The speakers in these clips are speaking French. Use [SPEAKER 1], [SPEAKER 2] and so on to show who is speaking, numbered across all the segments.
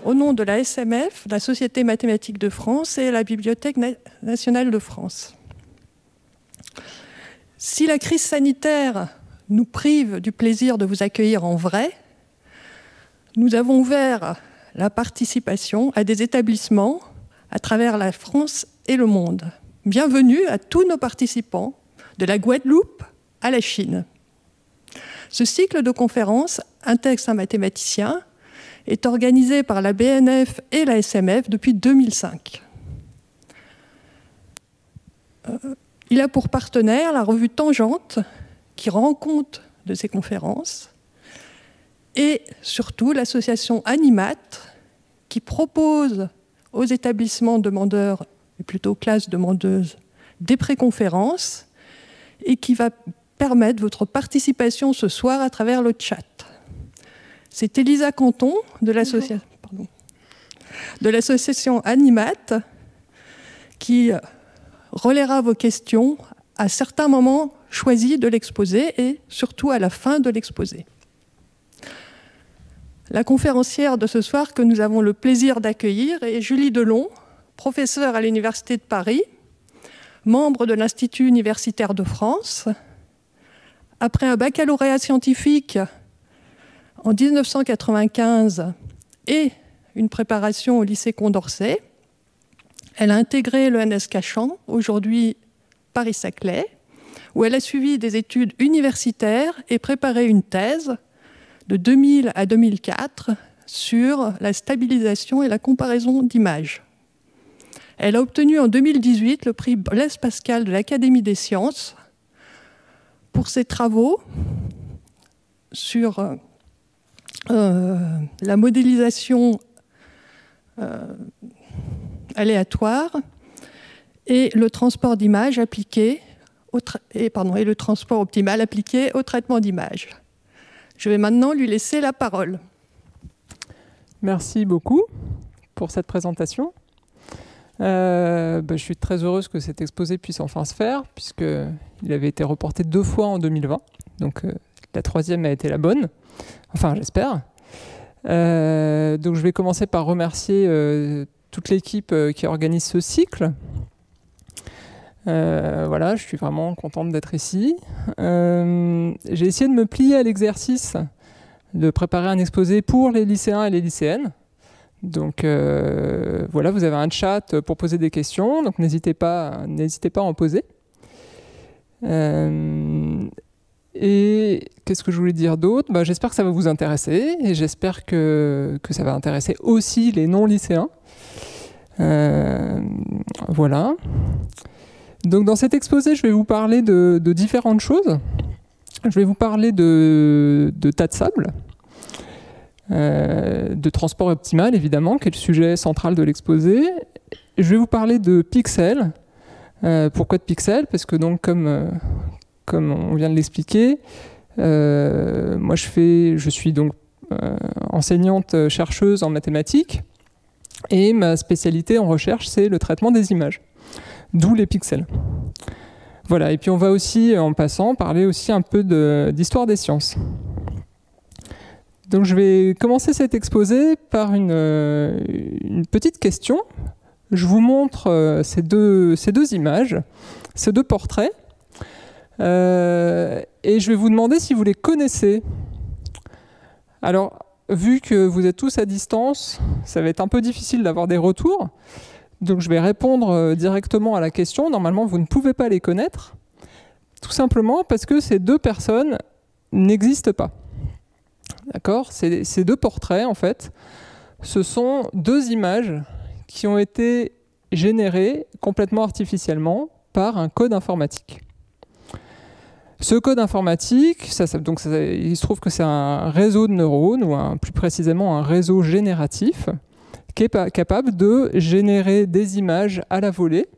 [SPEAKER 1] au nom de la SMF, la Société mathématique de France et la Bibliothèque nationale de France. Si la crise sanitaire nous prive du plaisir de vous accueillir en vrai, nous avons ouvert la participation à des établissements à travers la France et le monde. Bienvenue à tous nos participants, de la Guadeloupe à la Chine. Ce cycle de conférences, Un texte, un mathématicien, est organisé par la BNF et la SMF depuis 2005. Il a pour partenaire la revue Tangente, qui rend compte de ces conférences, et surtout l'association Animat, qui propose aux établissements demandeurs, et plutôt classes demandeuses, des préconférences, et qui va permettre votre participation ce soir à travers le chat. C'est Elisa Canton de l'association Animat qui relaiera vos questions à certains moments choisis de l'exposé et surtout à la fin de l'exposé. La conférencière de ce soir que nous avons le plaisir d'accueillir est Julie Delon, professeure à l'Université de Paris, membre de l'Institut universitaire de France. Après un baccalauréat scientifique en 1995 et une préparation au lycée Condorcet, elle a intégré l'ENS Cachan, aujourd'hui Paris-Saclay, où elle a suivi des études universitaires et préparé une thèse de 2000 à 2004 sur la stabilisation et la comparaison d'images. Elle a obtenu en 2018 le prix Blaise Pascal de l'Académie des sciences pour ses travaux sur la modélisation aléatoire et le transport d'images appliqué et le transport optimal appliqué au traitement d'images. Je vais maintenant lui laisser la parole.
[SPEAKER 2] Merci beaucoup pour cette présentation. Je suis très heureuse que cet exposé puisse enfin se faire, puisqu'il avait été reporté 2 fois en 2020. Donc la 3e a été la bonne. Enfin, j'espère. Donc je vais commencer par remercier toute l'équipe qui organise ce cycle. Voilà, je suis vraiment contente d'être ici. J'ai essayé de me plier à l'exercice de préparer un exposé pour les lycéens et les lycéennes. Donc voilà, vous avez un chat pour poser des questions, donc n'hésitez pas à en poser. Et qu'est-ce que je voulais dire d'autre ? J'espère que ça va vous intéresser et j'espère que ça va intéresser aussi les non-lycéens. Voilà. Donc dans cet exposé, je vais vous parler de différentes choses. Je vais vous parler de tas de sable, de transport optimal évidemment, qui est le sujet central de l'exposé. Je vais vous parler de pixels. Pourquoi de pixels ? Parce que donc comme on vient de l'expliquer, moi je suis donc enseignante chercheuse en mathématiques et ma spécialité en recherche c'est le traitement des images, d'où les pixels. Voilà, et puis on va aussi en passant parler aussi un peu d'histoire des sciences. Donc je vais commencer cet exposé par une petite question. Je vous montre ces deux images, ces 2 portraits. Et je vais vous demander si vous les connaissez. Alors, vu que vous êtes tous à distance, ça va être un peu difficile d'avoir des retours. Donc je vais répondre directement à la question. Normalement, vous ne pouvez pas les connaître. Tout simplement parce que ces 2 personnes n'existent pas. D'accord ? Ces 2 portraits, en fait, ce sont 2 images qui ont été générées complètement artificiellement par un code informatique. Ce code informatique, il se trouve que c'est un réseau de neurones, ou plus précisément un réseau génératif, qui est capable de générer des images à la volée,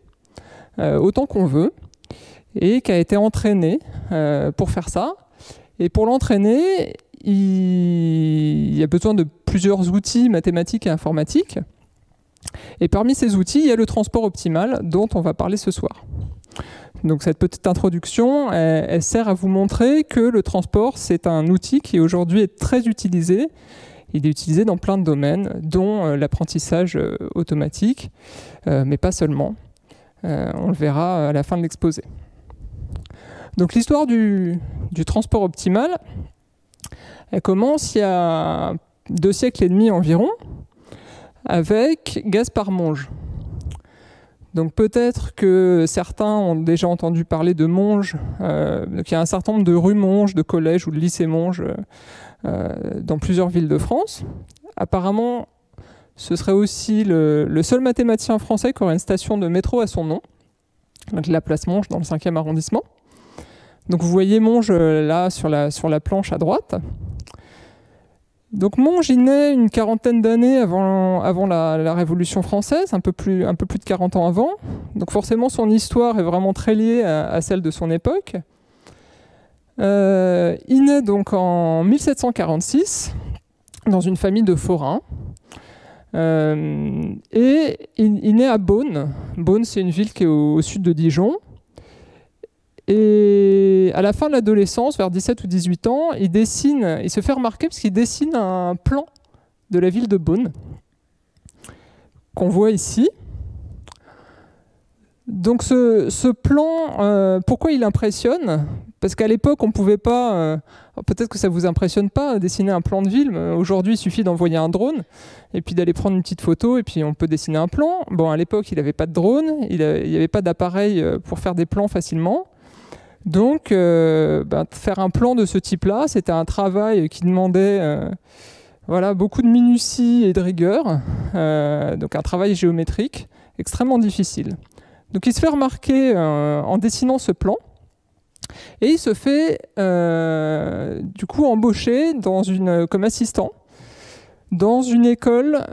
[SPEAKER 2] autant qu'on veut, et qui a été entraîné pour faire ça. Et pour l'entraîner, il y a besoin de plusieurs outils mathématiques et informatiques. Et parmi ces outils, il y a le transport optimal dont on va parler ce soir. Donc cette petite introduction, elle sert à vous montrer que le transport, c'est un outil qui aujourd'hui est très utilisé Il est utilisé dans plein de domaines, dont l'apprentissage automatique, mais pas seulement. On le verra à la fin de l'exposé. Donc l'histoire du transport optimal, elle commence il y a 2 siècles et demi environ, avec Gaspard Monge. Donc peut-être que certains ont déjà entendu parler de Monge. Donc il y a un certain nombre de rues Monge, de collèges ou de lycées Monge dans plusieurs villes de France. Apparemment, ce serait aussi le seul mathématicien français qui aurait une station de métro à son nom, donc la place Monge dans le 5e arrondissement. Donc vous voyez Monge là sur la planche à droite. Donc Monge, il naît une quarantaine d'années avant la Révolution française, un peu plus de 40 ans avant. Donc forcément, son histoire est vraiment très liée à celle de son époque. Il naît donc en 1746 dans une famille de forains. Et il naît à Beaune. Beaune, c'est une ville qui est au sud de Dijon. Et à la fin de l'adolescence, vers 17 ou 18 ans, il se fait remarquer parce qu'il dessine un plan de la ville de Beaune, qu'on voit ici. Donc ce plan, pourquoi il impressionne? Parce qu'à l'époque, on ne pouvait pas, peut-être que ça ne vous impressionne pas, dessiner un plan de ville. Aujourd'hui, il suffit d'envoyer un drone et puis d'aller prendre une petite photo et puis on peut dessiner un plan. Bon, à l'époque, il n'avait pas de drone, il n'y avait pas d'appareil pour faire des plans facilement. Donc, faire un plan de ce type-là, c'était un travail qui demandait beaucoup de minutie et de rigueur. Donc un travail géométrique extrêmement difficile. Donc il se fait remarquer en dessinant ce plan. Et il se fait du coup embaucher comme assistant dans une école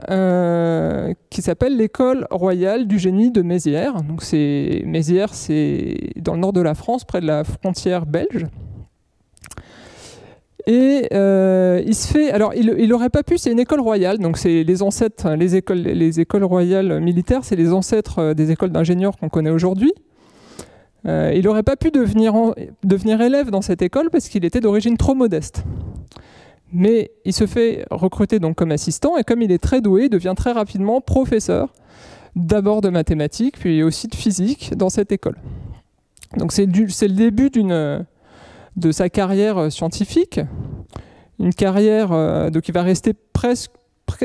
[SPEAKER 2] qui s'appelle l'école royale du génie de Mézières. Donc Mézières, c'est dans le nord de la France, près de la frontière belge. Et il se fait, alors il n'aurait pas pu, c'est une école royale, donc c'est les ancêtres, les écoles royales militaires, c'est les ancêtres des écoles d'ingénieurs qu'on connaît aujourd'hui. Il n'aurait pas pu devenir élève dans cette école parce qu'il était d'origine trop modeste. Mais il se fait recruter donc comme assistant et comme il est très doué, il devient très rapidement professeur, d'abord de mathématiques, puis aussi de physique dans cette école. Donc c'est le début de sa carrière scientifique, une carrière donc il va rester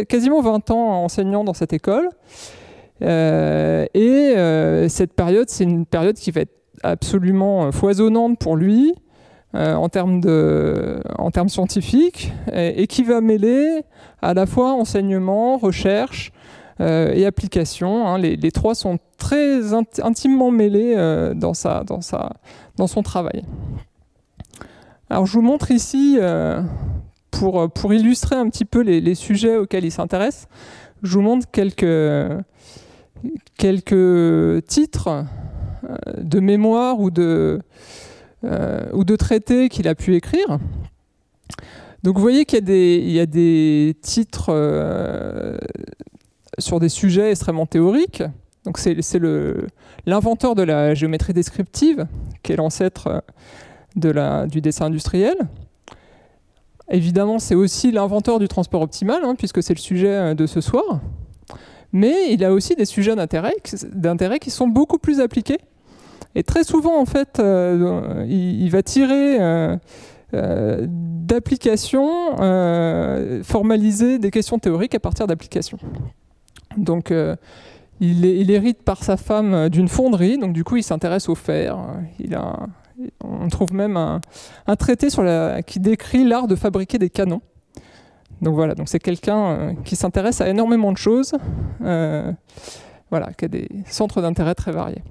[SPEAKER 2] quasiment 20 ans enseignant dans cette école. Cette période, c'est une période qui va être absolument foisonnante pour lui en termes scientifiques et qui va mêler à la fois enseignement, recherche et application. Hein. Les trois sont très intimement mêlés dans son travail. Alors je vous montre ici, pour illustrer un petit peu les sujets auxquels il s'intéresse, je vous montre quelques titres de mémoire ou de traités qu'il a pu écrire. Donc vous voyez qu'il y a des titres sur des sujets extrêmement théoriques. Donc c'est l'inventeur de la géométrie descriptive, qui est l'ancêtre du dessin industriel. Évidemment, c'est aussi l'inventeur du transport optimal, puisque c'est le sujet de ce soir. Mais il a aussi des sujets d'intérêt qui sont beaucoup plus appliqués. Et très souvent, en fait, il va tirer d'applications, formaliser des questions théoriques à partir d'applications. Donc, il hérite par sa femme d'une fonderie, donc du coup, il s'intéresse au fer. On trouve même un traité qui décrit l'art de fabriquer des canons. Donc voilà, donc c'est quelqu'un qui s'intéresse à énormément de choses, qui a des centres d'intérêt très variés.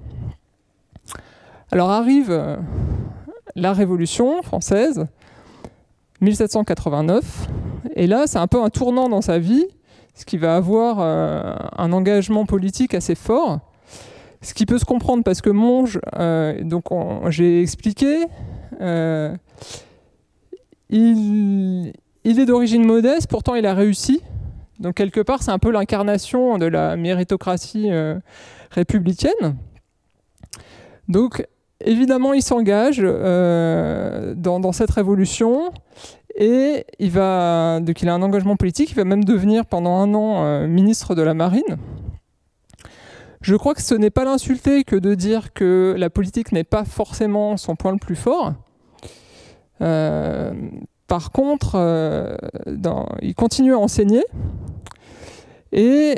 [SPEAKER 2] Alors arrive la Révolution française, 1789, et là c'est un peu un tournant dans sa vie, ce qui va avoir un engagement politique assez fort, ce qui peut se comprendre parce que Monge, j'ai expliqué, il est d'origine modeste, pourtant il a réussi. Donc quelque part, c'est un peu l'incarnation de la méritocratie républicaine. Donc évidemment, il s'engage dans cette révolution Et donc il a un engagement politique, il va même devenir pendant 1 an ministre de la Marine. Je crois que ce n'est pas l'insulter que de dire que la politique n'est pas forcément son point le plus fort. Par contre, il continue à enseigner et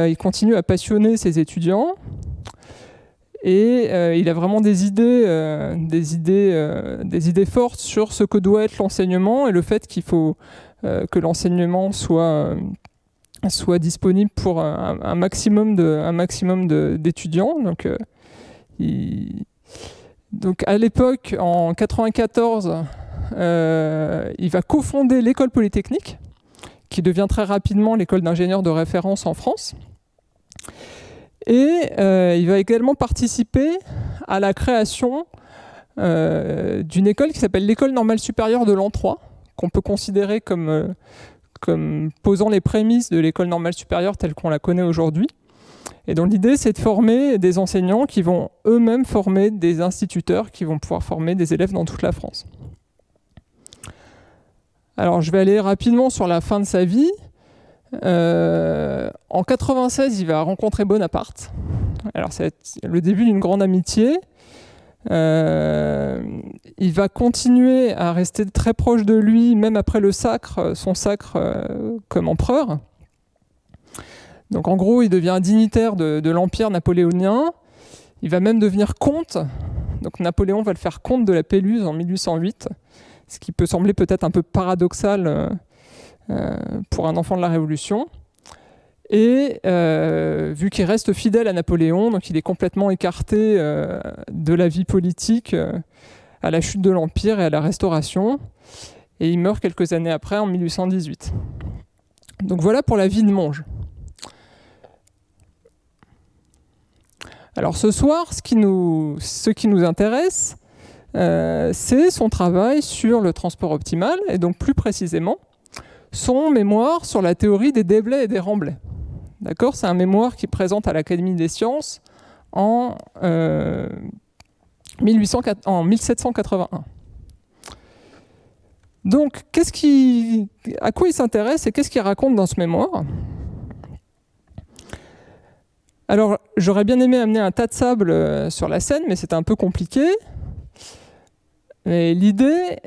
[SPEAKER 2] il continue à passionner ses étudiants. Et il a vraiment des idées fortes sur ce que doit être l'enseignement et le fait qu'il faut que l'enseignement soit disponible pour un maximum d'étudiants. Donc à l'époque, en 1994, il va cofonder l'école polytechnique, qui devient très rapidement l'école d'ingénieurs de référence en France. Et il va également participer à la création d'une école qui s'appelle l'École normale supérieure de l'an 3, qu'on peut considérer comme posant les prémices de l'école normale supérieure telle qu'on la connaît aujourd'hui. Et dont l'idée, c'est de former des enseignants qui vont eux-mêmes former des instituteurs qui vont pouvoir former des élèves dans toute la France. Alors, je vais aller rapidement sur la fin de sa vie. En 96, il va rencontrer Bonaparte. Alors, c'est le début d'une grande amitié. Il va continuer à rester très proche de lui, même après son sacre comme empereur. Donc, en gros, il devient un dignitaire de l'Empire napoléonien. Il va même devenir comte. Donc, Napoléon va le faire comte de la Péluse en 1808, ce qui peut sembler peut-être un peu paradoxal pour un enfant de la Révolution. Et vu qu'il reste fidèle à Napoléon, donc il est complètement écarté de la vie politique à la chute de l'Empire et à la Restauration. Et il meurt quelques années après, en 1818. Donc voilà pour la vie de Monge. Alors ce soir, ce qui nous intéresse, c'est son travail sur le transport optimal, et donc plus précisément, son mémoire sur la théorie des déblais et des remblais. D'accord ? C'est un mémoire qu'il présente à l'Académie des sciences en 1781. Donc, à quoi il s'intéresse et qu'est-ce qu'il raconte dans ce mémoire ? Alors, j'aurais bien aimé amener un tas de sable sur la scène, mais c'était un peu compliqué. Et l'idée,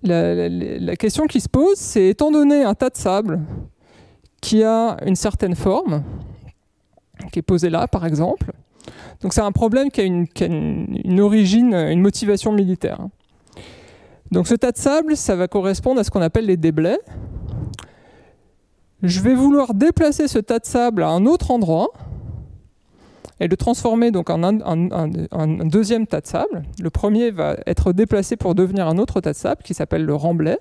[SPEAKER 2] la question qui se pose, c'est étant donné un tas de sable qui a une certaine forme, qui est posé là, par exemple, donc c'est un problème qui a une origine, une motivation militaire. Donc ce tas de sable, ça va correspondre à ce qu'on appelle les déblais. Je vais vouloir déplacer ce tas de sable à un autre endroit et le transformer donc en un deuxième tas de sable. Le premier va être déplacé pour devenir un autre tas de sable qui s'appelle le remblai.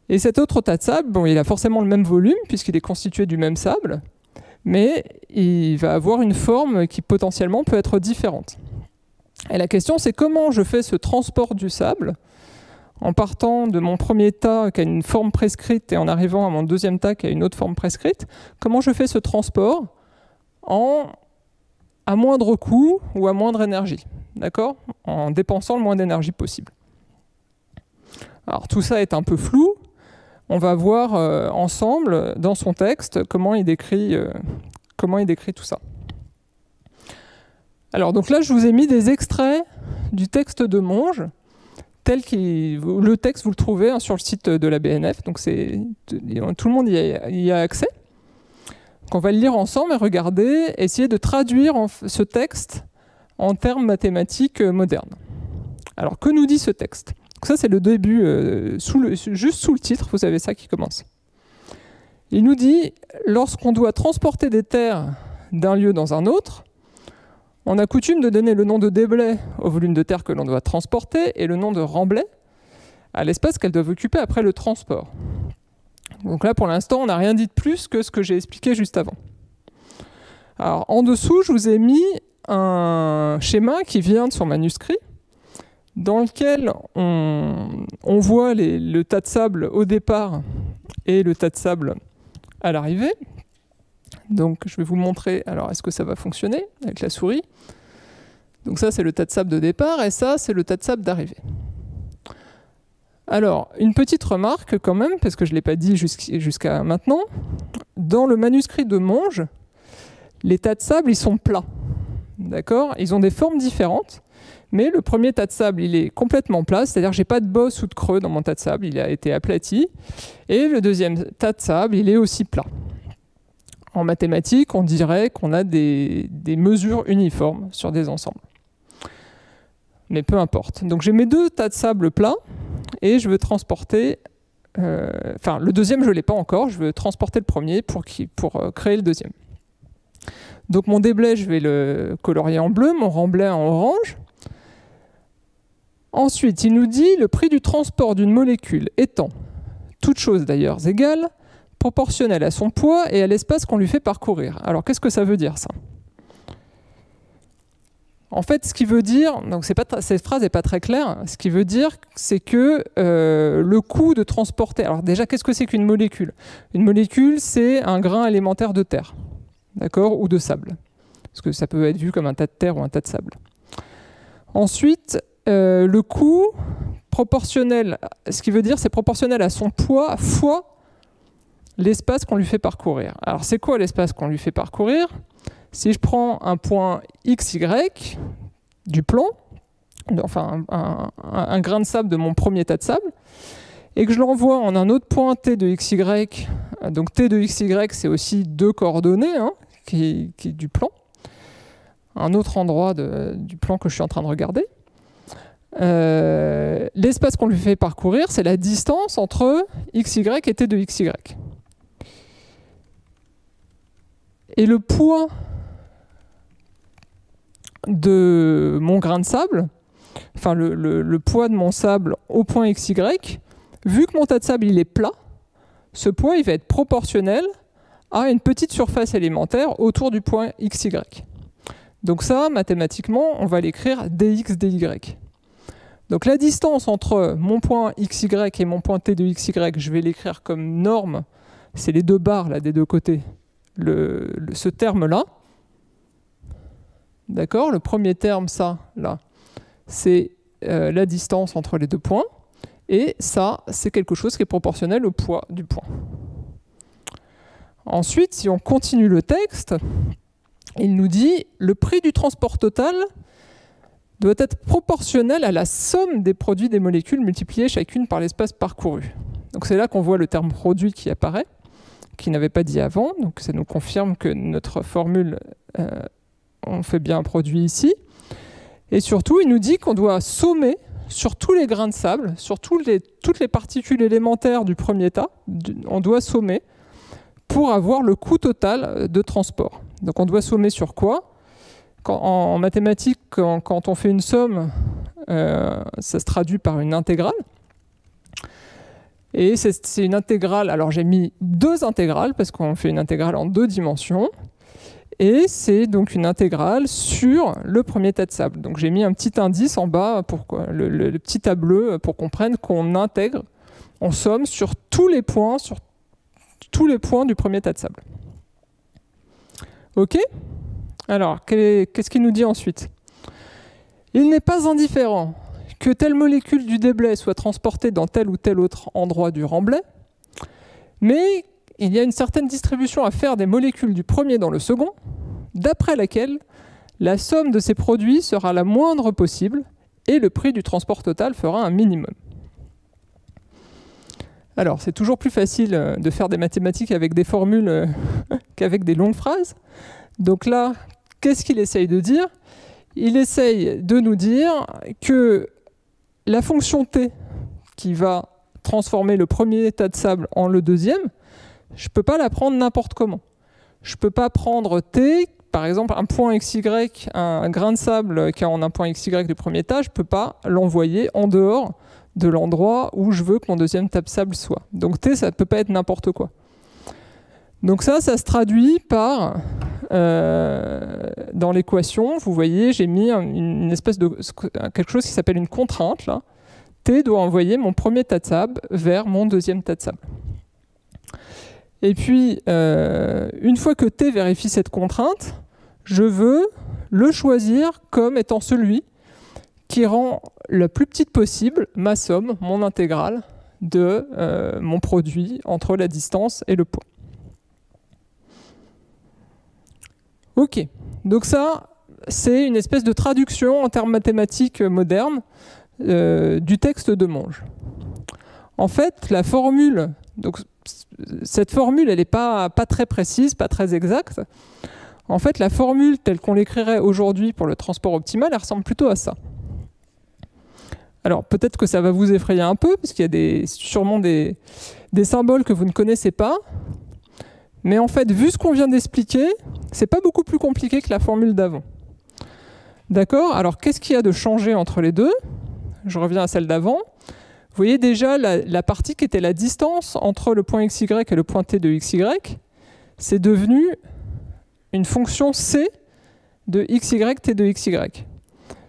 [SPEAKER 2] Et cet autre tas de sable, bon, il a forcément le même volume puisqu'il est constitué du même sable, mais il va avoir une forme qui potentiellement peut être différente. Et la question, c'est comment je fais ce transport du sable en partant de mon premier tas qui a une forme prescrite et en arrivant à mon deuxième tas qui a une autre forme prescrite, comment je fais ce transport à moindre coût ou à moindre énergie, d'accord ? En dépensant le moins d'énergie possible. Alors tout ça est un peu flou. On va voir ensemble dans son texte comment il décrit tout ça. Alors donc là, je vous ai mis des extraits du texte de Monge, le texte vous le trouvez sur le site de la BNF, donc tout le monde y a accès. Donc on va le lire ensemble et regarder, essayer de traduire ce texte en termes mathématiques modernes. Alors que nous dit ce texte ? Donc ça c'est le début, juste sous le titre, vous avez ça qui commence. Il nous dit, lorsqu'on doit transporter des terres d'un lieu dans un autre, on a coutume de donner le nom de déblai au volume de terre que l'on doit transporter et le nom de remblai à l'espace qu'elles doivent occuper après le transport. Donc là, pour l'instant, on n'a rien dit de plus que ce que j'ai expliqué juste avant. Alors, en dessous, je vous ai mis un schéma qui vient de son manuscrit, dans lequel on voit le tas de sable au départ et le tas de sable à l'arrivée. Donc je vais vous montrer, alors est-ce que ça va fonctionner avec la souris ? Donc ça c'est le tas de sable de départ et ça c'est le tas de sable d'arrivée. Alors, une petite remarque quand même, parce que je ne l'ai pas dit jusqu'à maintenant. Dans le manuscrit de Monge, les tas de sable, ils sont plats. D'accord ? Ils ont des formes différentes, mais le premier tas de sable, il est complètement plat, c'est-à-dire que je n'ai pas de bosse ou de creux dans mon tas de sable, il a été aplati. Et le deuxième tas de sable, il est aussi plat. En mathématiques, on dirait qu'on a des mesures uniformes sur des ensembles. Mais peu importe. Donc j'ai mes deux tas de sable plats, et je veux transporter... Enfin, le deuxième, je ne l'ai pas encore, je veux transporter le premier pour créer le deuxième. Donc mon déblai, je vais le colorier en bleu, mon remblai en orange. Ensuite, il nous dit le prix du transport d'une molécule étant, toute chose d'ailleurs égale, proportionnelle à son poids et à l'espace qu'on lui fait parcourir. Alors qu'est-ce que ça veut dire ça ? En fait, ce qui veut dire, donc cette phrase n'est pas très claire, ce qui veut dire, c'est que le coût de transporter... Alors déjà, qu'est-ce que c'est qu'une molécule ? Une molécule, c'est un grain élémentaire de terre, d'accord, ou de sable. Parce que ça peut être vu comme un tas de terre ou un tas de sable. Ensuite, le coût proportionnel, ce qui veut dire, c'est proportionnel à son poids fois l'espace qu'on lui fait parcourir. Alors, c'est quoi l'espace qu'on lui fait parcourir ? Si je prends un point XY du plan, enfin un grain de sable de mon premier tas de sable, et que je l'envoie en un autre point T de XY, donc T de XY, c'est aussi deux coordonnées qui est du plan, un autre endroit du plan que je suis en train de regarder. L'espace qu'on lui fait parcourir, c'est la distance entre XY et T de XY. Et le poids de mon grain de sable, enfin le poids de mon sable au point XY, vu que mon tas de sable il est plat, ce poids il va être proportionnel à une petite surface élémentaire autour du point XY. Donc ça, mathématiquement, on va l'écrire dx dy. Donc la distance entre mon point XY et mon point T de XY, je vais l'écrire comme norme, c'est les deux barres là, des deux côtés, ce terme-là. D'accord ? Le premier terme, ça, là, c'est la distance entre les deux points. Et ça, c'est quelque chose qui est proportionnel au poids du point. Ensuite, si on continue le texte, il nous dit le prix du transport total doit être proportionnel à la somme des produits des molécules multipliées chacune par l'espace parcouru. Donc c'est là qu'on voit le terme produit qui apparaît, qui n'avait pas dit avant. Donc ça nous confirme que notre formule, on fait bien un produit ici. Et surtout, il nous dit qu'on doit sommer sur tous les grains de sable, sur toutes les particules élémentaires du premier tas, on doit sommer pour avoir le coût total de transport. Donc on doit sommer sur quoi ? En mathématiques, quand on fait une somme, ça se traduit par une intégrale. Et c'est une intégrale, alors j'ai mis deux intégrales, parce qu'on fait une intégrale en 2 dimensions. Et c'est donc une intégrale sur le premier tas de sable. Donc j'ai mis un petit indice en bas, le petit tableau, pour qu'on comprenne qu'on intègre, on somme sur tous les points du premier tas de sable. Ok ? Alors, qu'est-ce qu'il nous dit ensuite ? Il n'est pas indifférent que telle molécule du déblai soit transportée dans tel ou tel autre endroit du remblai, mais il y a une certaine distribution à faire des molécules du premier dans le second, d'après laquelle la somme de ces produits sera la moindre possible et le prix du transport total fera un minimum. Alors, c'est toujours plus facile de faire des mathématiques avec des formules qu'avec des longues phrases. Donc là, qu'est-ce qu'il essaye de dire ? Il essaye de nous dire que la fonction t qui va transformer le premier tas de sable en le deuxième, je ne peux pas la prendre n'importe comment. Je ne peux pas prendre t, par exemple un point xy, un grain de sable qui est en un point xy du premier tas, je ne peux pas l'envoyer en dehors de l'endroit où je veux que mon deuxième tas de sable soit. Donc t, ça ne peut pas être n'importe quoi. Donc ça se traduit par, dans l'équation, vous voyez, j'ai mis une espèce de quelque chose qui s'appelle une contrainte. Là. T doit envoyer mon premier tas de sable vers mon deuxième tas de sable. Et puis, une fois que T vérifie cette contrainte, je veux le choisir comme étant celui qui rend la plus petite possible ma somme, mon intégrale, de mon produit entre la distance et le point. Ok, donc ça, c'est une espèce de traduction en termes mathématiques modernes du texte de Monge. En fait, la formule, donc cette formule, elle n'est pas très précise, pas très exacte. En fait, la formule telle qu'on l'écrirait aujourd'hui pour le transport optimal, elle ressemble plutôt à ça. Alors peut-être que ça va vous effrayer un peu, parce qu'il y a sûrement des symboles que vous ne connaissez pas. Mais en fait, vu ce qu'on vient d'expliquer, c'est pas beaucoup plus compliqué que la formule d'avant. D'accord? Alors qu'est-ce qu'il y a de changé entre les deux? Je reviens à celle d'avant. Vous voyez déjà la partie qui était la distance entre le point xy et le point t de xy, c'est devenu une fonction c de xy t de xy.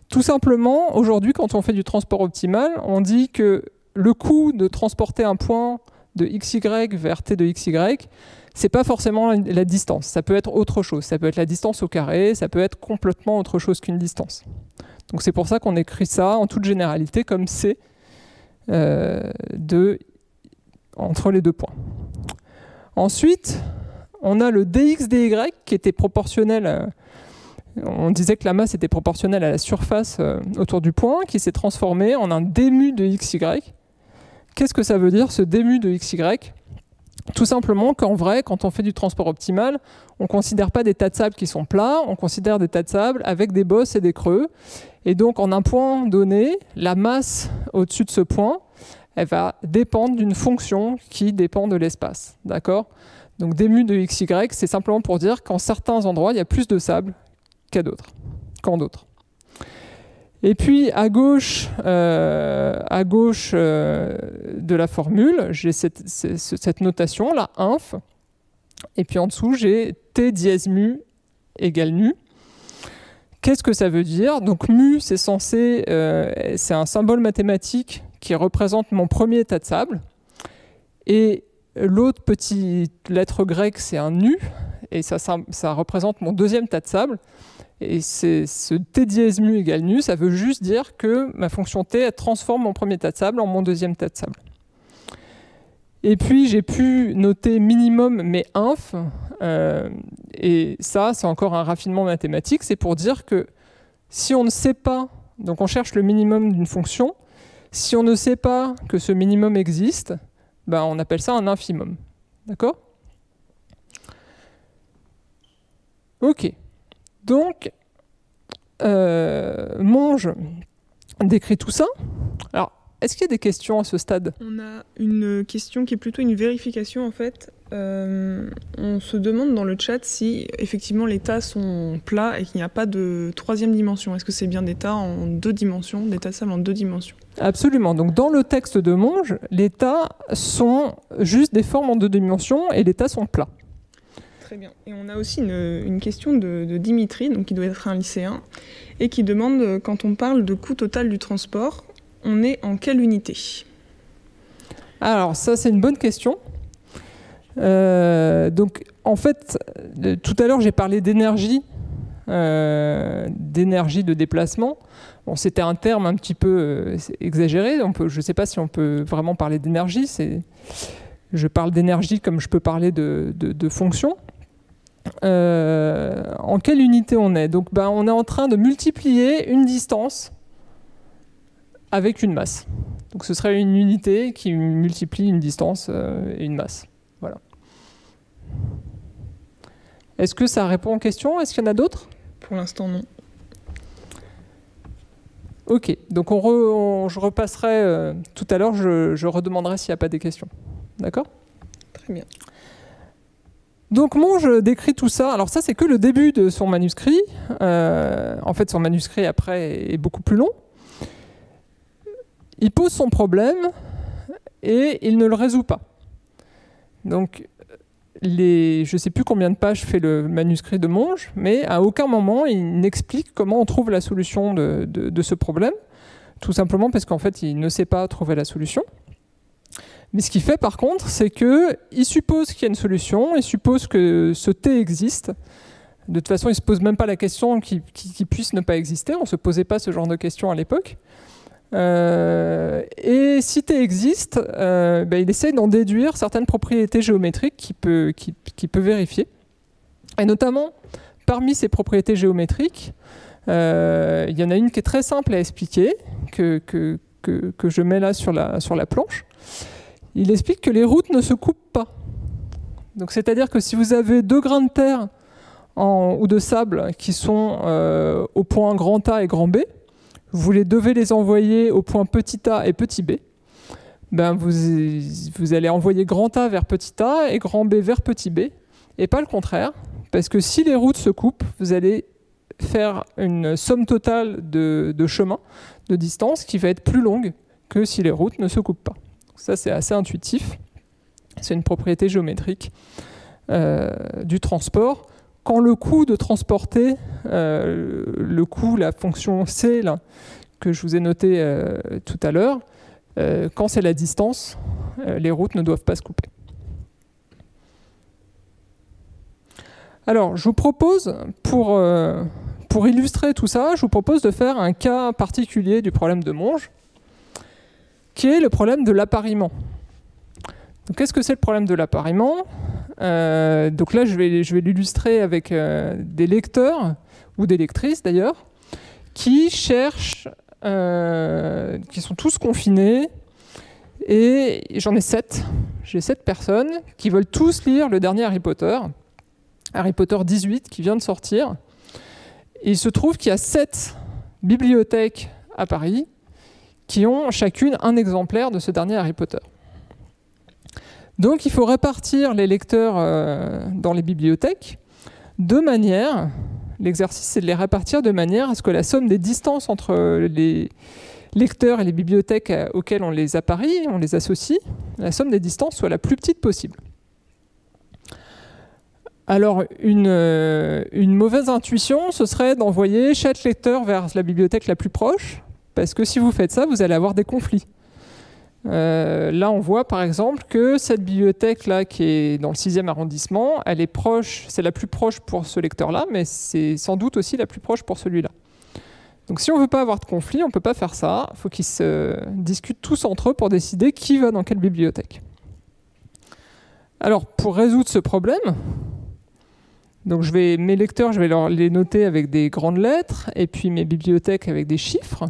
[SPEAKER 2] Tout simplement, aujourd'hui, quand on fait du transport optimal, on dit que le coût de transporter un point de xy vers t de xy, c'est pas forcément la distance. Ça peut être autre chose. Ça peut être la distance au carré, ça peut être complètement autre chose qu'une distance. Donc c'est pour ça qu'on écrit ça en toute généralité comme c entre les deux points. Ensuite, on a le dx dy qui était proportionnel. On disait que la masse était proportionnelle à la surface autour du point, qui s'est transformé en un d mu de xy. Qu'est-ce que ça veut dire, ce d mu de xy? Tout simplement qu'en vrai, quand on fait du transport optimal, on ne considère pas des tas de sable qui sont plats, on considère des tas de sable avec des bosses et des creux. Et donc, en un point donné, la masse au-dessus de ce point, elle va dépendre d'une fonction qui dépend de l'espace. D'accord? Donc, d mu de xy, c'est simplement pour dire qu'en certains endroits, il y a plus de sable qu'en d'autres. Et puis à gauche de la formule, j'ai cette notation là, inf, et puis en dessous j'ai t dièse mu égale nu. Qu'est-ce que ça veut dire? Donc mu, c'est c'est un symbole mathématique qui représente mon premier tas de sable, et l'autre petite lettre grecque, c'est un nu, et ça représente mon deuxième tas de sable. Et ce t dièse mu égale nu, ça veut juste dire que ma fonction t, elle transforme mon premier tas de sable en mon deuxième tas de sable. Et puis j'ai pu noter minimum mais inf, et ça c'est encore un raffinement mathématique, c'est pour dire que si on ne sait pas, donc on cherche le minimum d'une fonction, si on ne sait pas que ce minimum existe, ben on appelle ça un infimum. D'accord? Ok. Donc, Monge décrit tout ça. Alors, est-ce qu'il y a des questions à ce stade?
[SPEAKER 3] On a une question qui est plutôt une vérification en fait. On se demande dans le chat si effectivement les tas sont plats et qu'il n'y a pas de troisième dimension. Est-ce que c'est bien des tas en deux dimensions, des tas de sable en deux dimensions?
[SPEAKER 2] Absolument. Donc dans le texte de Monge, les tas sont juste des formes en deux dimensions et les tas sont plats.
[SPEAKER 3] Très bien. Et on a aussi une question de Dimitri, donc qui doit être un lycéen, et qui demande, quand on parle de coût total du transport, on est en quelle unité?
[SPEAKER 2] Alors ça c'est une bonne question. Donc en fait, tout à l'heure j'ai parlé d'énergie de déplacement. Bon, c'était un terme un petit peu exagéré. Je ne sais pas si on peut vraiment parler d'énergie. Je parle d'énergie comme je peux parler de fonction. En quelle unité on est? Donc on est en train de multiplier une distance avec une masse. Donc ce serait une unité qui multiplie une distance et une masse. Voilà. Est-ce que ça répond aux questions? Est-ce qu'il y en a d'autres?
[SPEAKER 3] Pour l'instant, non.
[SPEAKER 2] Ok, donc je repasserai tout à l'heure, je redemanderai s'il n'y a pas des questions. D'accord?
[SPEAKER 3] Très bien.
[SPEAKER 2] Donc Monge décrit tout ça. Alors ça, c'est que le début de son manuscrit. En fait, son manuscrit, après, est beaucoup plus long. Il pose son problème et il ne le résout pas. Donc, je ne sais plus combien de pages fait le manuscrit de Monge, mais à aucun moment, il n'explique comment on trouve la solution de ce problème. Tout simplement parce qu'en fait, il ne sait pas trouver la solution. Mais ce qu'il fait par contre, c'est qu'il suppose qu'il y a une solution, il suppose que ce t existe, De toute façon, il ne se pose même pas la question qu'il puisse ne pas exister. On ne se posait pas ce genre de questions à l'époque. Et si T existe, il essaye d'en déduire certaines propriétés géométriques qu'il peut vérifier. Et notamment, parmi ces propriétés géométriques, il y en a une qui est très simple à expliquer, que je mets là sur la planche. Il explique que les routes ne se coupent pas. Donc, c'est-à-dire que si vous avez deux grains de terre ou de sable qui sont au point grand A et grand B, vous devez les envoyer au point petit a et petit b, vous allez envoyer grand A vers petit a et grand B vers petit b, et pas le contraire, parce que si les routes se coupent, vous allez faire une somme totale de chemin, de distance, qui va être plus longue que si les routes ne se coupent pas. Ça, c'est assez intuitif. C'est une propriété géométrique du transport. Quand le coût de transporter, le coût, la fonction C, là, que je vous ai noté tout à l'heure, quand c'est la distance, les routes ne doivent pas se couper. Alors, je vous propose, pour illustrer tout ça, je vous propose de faire un cas particulier du problème de Monge, qui est le problème de l'appariement. Donc, qu'est-ce que c'est le problème de l'appariement ? Donc là, je vais l'illustrer avec des lecteurs, ou des lectrices d'ailleurs, qui cherchent, qui sont tous confinés, et j'en ai 7. J'ai 7 personnes qui veulent tous lire le dernier Harry Potter 18, qui vient de sortir. Et il se trouve qu'il y a 7 bibliothèques à Paris qui ont chacune un exemplaire de ce dernier Harry Potter. Donc il faut répartir les lecteurs dans les bibliothèques de manière, l'exercice c'est de les répartir de manière à ce que la somme des distances entre les lecteurs et les bibliothèques auxquelles on les apparie, on les associe, la somme des distances soit la plus petite possible. Alors une mauvaise intuition, ce serait d'envoyer chaque lecteur vers la bibliothèque la plus proche, parce que si vous faites ça, vous allez avoir des conflits. Là, on voit par exemple que cette bibliothèque-là, qui est dans le 6e arrondissement, elle est proche, c'est la plus proche pour ce lecteur-là, mais c'est sans doute aussi la plus proche pour celui-là. Donc si on ne veut pas avoir de conflit, on ne peut pas faire ça. Il faut qu'ils se discutent tous entre eux pour décider qui va dans quelle bibliothèque. Alors, pour résoudre ce problème, donc mes lecteurs, je vais les noter avec des grandes lettres, et puis mes bibliothèques avec des chiffres.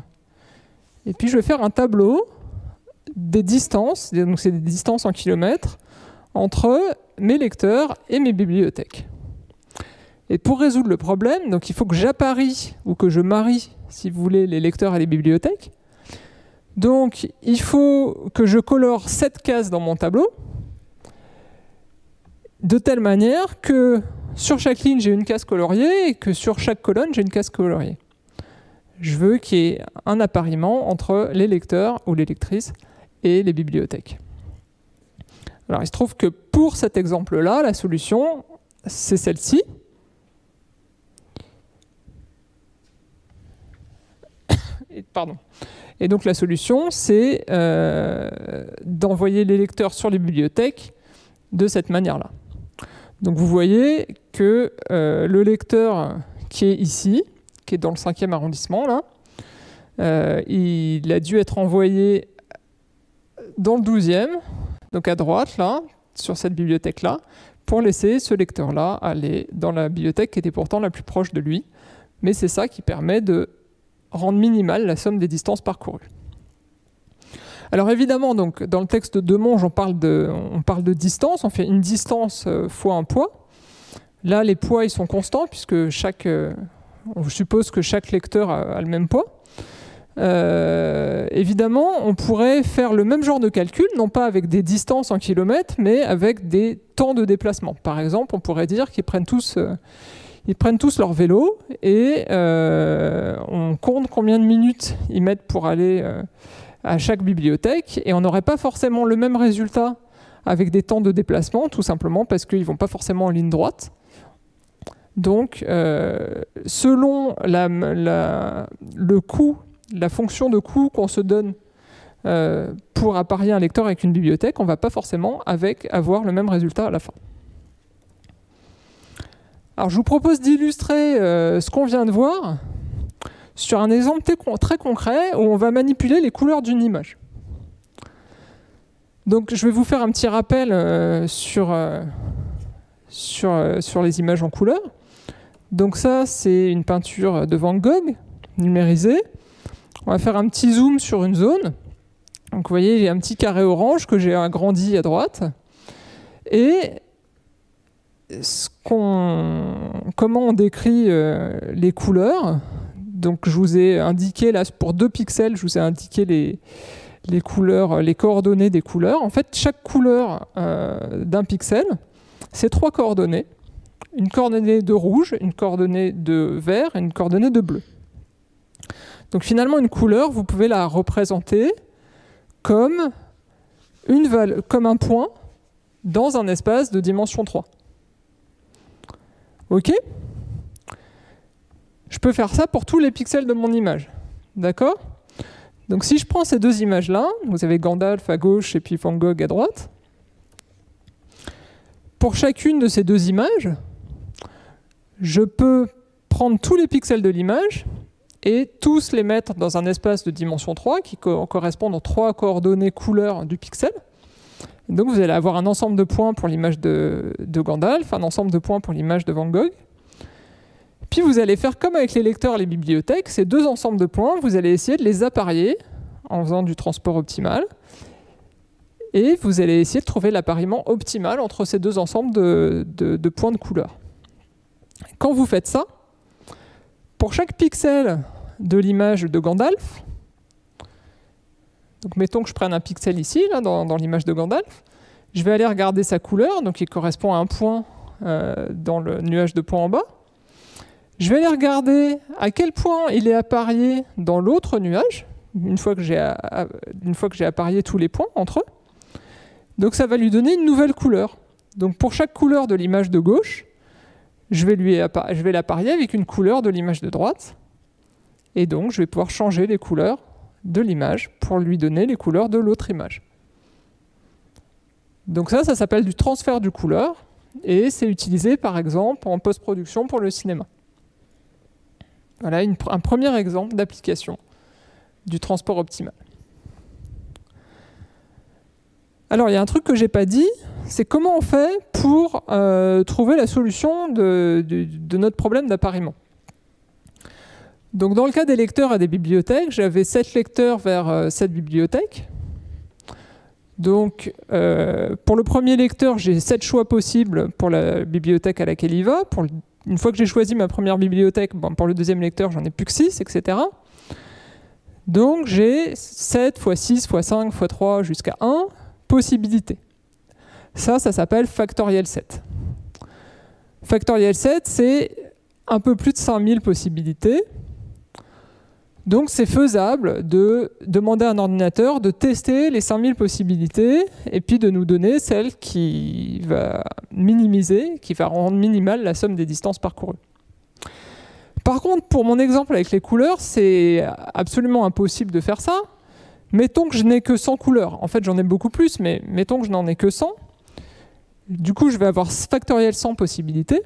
[SPEAKER 2] Et puis je vais faire un tableau des distances, donc c'est des distances en kilomètres, entre mes lecteurs et mes bibliothèques. Et pour résoudre le problème, donc il faut que j'apparie, ou que je marie, si vous voulez, les lecteurs et les bibliothèques. Donc il faut que je colore 7 cases dans mon tableau, de telle manière que sur chaque ligne, j'ai une case coloriée, et que sur chaque colonne, j'ai une case coloriée. Je veux qu'il y ait un appariement entre les lecteurs ou les lectrices et les bibliothèques. Alors, il se trouve que pour cet exemple-là, la solution, c'est celle-ci. Et donc, la solution, c'est d'envoyer les lecteurs sur les bibliothèques de cette manière-là. Donc, vous voyez que le lecteur qui est ici, qui est dans le 5e arrondissement, là, il a dû être envoyé dans le 12e, donc à droite, là, sur cette bibliothèque-là, pour laisser ce lecteur-là aller dans la bibliothèque qui était pourtant la plus proche de lui. Mais c'est ça qui permet de rendre minimale la somme des distances parcourues. Alors évidemment, donc, dans le texte de Monge, on parle de distance, on fait une distance fois un poids. Là, les poids, ils sont constants, puisque on suppose que chaque lecteur a le même poids. Évidemment, on pourrait faire le même genre de calcul, non pas avec des distances en kilomètres, mais avec des temps de déplacement. Par exemple, on pourrait dire qu'ils prennent tous leur vélo et on compte combien de minutes ils mettent pour aller à chaque bibliothèque, et on n'aurait pas forcément le même résultat avec des temps de déplacement, tout simplement parce qu'ils ne vont pas forcément en ligne droite. Donc, selon le coût, la fonction de coût qu'on se donne pour apparier un lecteur avec une bibliothèque, on ne va pas forcément avoir le même résultat à la fin. Alors, je vous propose d'illustrer ce qu'on vient de voir sur un exemple très concret où on va manipuler les couleurs d'une image. Donc, je vais vous faire un petit rappel sur les images en couleur. Donc ça, c'est une peinture de Van Gogh, numérisée. On va faire un petit zoom sur une zone. Donc vous voyez, j'ai un petit carré orange que j'ai agrandi à droite. Et comment on décrit les couleurs. Donc je vous ai indiqué, là, pour 2 pixels, je vous ai indiqué les couleurs, les coordonnées des couleurs. En fait, chaque couleur d'un pixel, c'est 3 coordonnées. Une coordonnée de rouge, une coordonnée de vert et une coordonnée de bleu. Donc finalement, une couleur, vous pouvez la représenter comme un point dans un espace de dimension 3. OK ? Je peux faire ça pour tous les pixels de mon image. D'accord ? Donc si je prends ces 2 images-là, vous avez Gandalf à gauche et puis Van Gogh à droite. Pour chacune de ces 2 images, je peux prendre tous les pixels de l'image et tous les mettre dans un espace de dimension 3 qui correspond aux 3 coordonnées couleurs du pixel. Et donc vous allez avoir un ensemble de points pour l'image de Gandalf, un ensemble de points pour l'image de Van Gogh. Puis vous allez faire comme avec les lecteurs et les bibliothèques, ces 2 ensembles de points, vous allez essayer de les apparier en faisant du transport optimal. Et vous allez essayer de trouver l'appariement optimal entre ces 2 ensembles de points de couleur. Quand vous faites ça, pour chaque pixel de l'image de Gandalf, donc mettons que je prenne un pixel ici, là, dans l'image de Gandalf, je vais aller regarder sa couleur, donc il correspond à un point dans le nuage de points en bas. Je vais aller regarder à quel point il est apparié dans l'autre nuage, une fois que j'ai apparié tous les points entre eux. Donc ça va lui donner une nouvelle couleur. Donc pour chaque couleur de l'image de gauche, je vais l'apparier avec une couleur de l'image de droite. Et donc je vais pouvoir changer les couleurs de l'image pour lui donner les couleurs de l'autre image. Donc ça s'appelle du transfert de couleur. Et c'est utilisé par exemple en post-production pour le cinéma. Voilà un premier exemple d'application du transport optimal. Alors, il y a un truc que je n'ai pas dit, c'est comment on fait pour trouver la solution de notre problème d'appariement. Donc, dans le cas des lecteurs et des bibliothèques, j'avais 7 lecteurs vers 7 bibliothèques. Donc, pour le premier lecteur, j'ai 7 choix possibles pour la bibliothèque à laquelle il va. Une fois que j'ai choisi ma première bibliothèque, pour le deuxième lecteur, j'en ai plus que 6, etc. Donc, j'ai 7 x 6 x 5 x 3 jusqu'à 1 possibilités. Ça s'appelle factoriel 7. Factoriel 7, c'est un peu plus de 5000 possibilités. Donc c'est faisable de demander à un ordinateur de tester les 5000 possibilités et puis de nous donner celle qui va minimiser, qui va rendre minimale la somme des distances parcourues. Par contre, pour mon exemple avec les couleurs, c'est absolument impossible de faire ça. Mettons que je n'ai que 100 couleurs. En fait, j'en ai beaucoup plus, mais mettons que je n'en ai que 100. Du coup, je vais avoir factoriel 100 possibilités.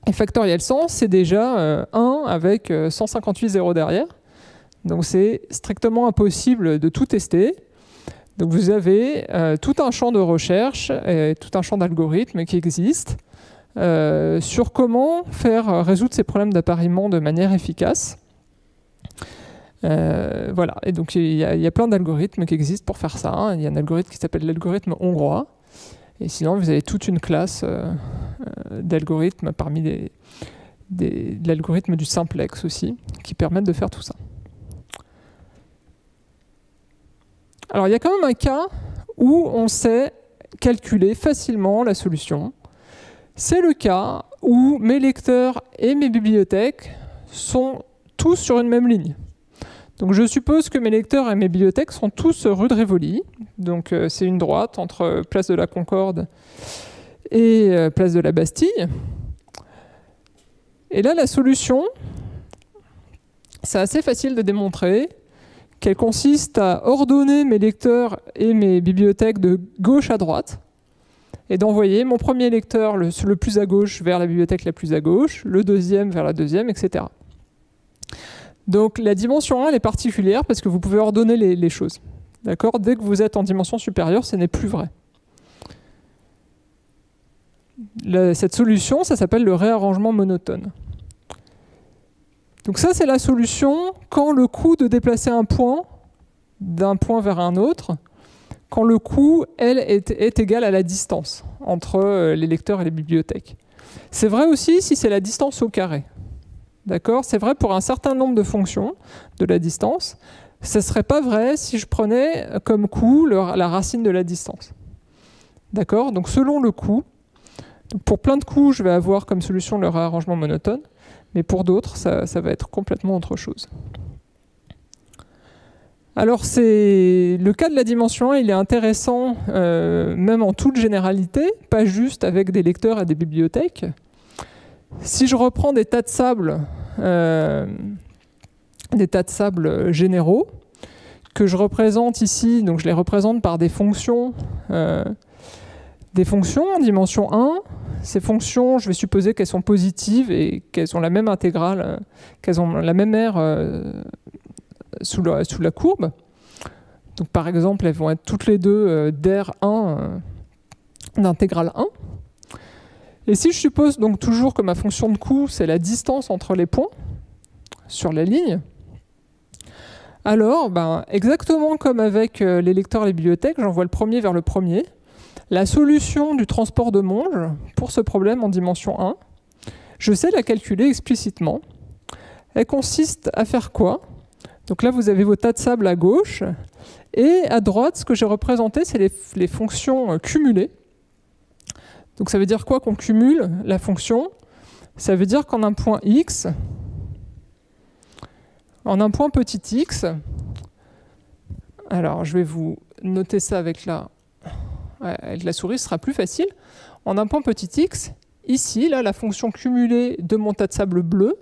[SPEAKER 2] Et factoriel 100, c'est déjà 1 avec 158 zéros derrière. Donc c'est strictement impossible de tout tester. Donc vous avez tout un champ de recherche et tout un champ d'algorithmes qui existent sur comment faire résoudre ces problèmes d'appariement de manière efficace. Voilà, et donc il y a plein d'algorithmes qui existent pour faire ça. Il y a un algorithme qui s'appelle l'algorithme hongrois. Et sinon, vous avez toute une classe d'algorithmes parmi l'algorithme du simplex aussi, qui permettent de faire tout ça. Alors, il y a quand même un cas où on sait calculer facilement la solution. C'est le cas où mes lecteurs et mes bibliothèques sont tous sur une même ligne. Donc je suppose que mes lecteurs et mes bibliothèques sont tous rue de Rivoli. Donc c'est une droite entre place de la Concorde et place de la Bastille. Et là, la solution, c'est assez facile de démontrer qu'elle consiste à ordonner mes lecteurs et mes bibliothèques de gauche à droite. et d'envoyer mon premier lecteur, le plus à gauche, vers la bibliothèque la plus à gauche, le deuxième vers la deuxième, etc. Donc la dimension 1, elle est particulière parce que vous pouvez ordonner les choses. D'accord ? Dès que vous êtes en dimension supérieure, ce n'est plus vrai. Cette solution, ça s'appelle le réarrangement monotone. Donc ça, c'est la solution quand le coût de déplacer un point d'un point vers un autre, quand le coût, elle, est égal à la distance entre les lecteurs et les bibliothèques. C'est vrai aussi si c'est la distance au carré. D'accord ? C'est vrai pour un certain nombre de fonctions de la distance. Ce ne serait pas vrai si je prenais comme coût la racine de la distance. D'accord ? Donc selon le coût, pour plein de coûts, je vais avoir comme solution le réarrangement monotone, mais pour d'autres, ça va être complètement autre chose. Alors le cas de la dimension 1, il est intéressant même en toute généralité, pas juste avec des lecteurs et des bibliothèques. Si je reprends des tas de sable généraux, que je représente ici, donc je les représente par des fonctions en dimension 1. Ces fonctions, je vais supposer qu'elles sont positives et qu'elles ont la même intégrale, qu'elles ont la même aire sous la courbe. Donc par exemple, elles vont être toutes les deux d'R1 d'intégrale 1. Et si je suppose donc toujours que ma fonction de coût, c'est la distance entre les points sur la ligne, alors exactement comme avec les lecteurs et les bibliothèques, j'envoie le premier vers le premier. La solution du transport de Monge pour ce problème en dimension 1, je sais la calculer explicitement. Elle consiste à faire quoi ? Donc là, vous avez vos tas de sable à gauche, et à droite, ce que j'ai représenté, c'est les fonctions cumulées. Donc ça veut dire quoi qu'on cumule la fonction ? Ça veut dire qu'en un point x, en un point petit x, alors je vais vous noter ça avec la souris, ce sera plus facile. En un point petit x, ici, là, la fonction cumulée de mon tas de sable bleu,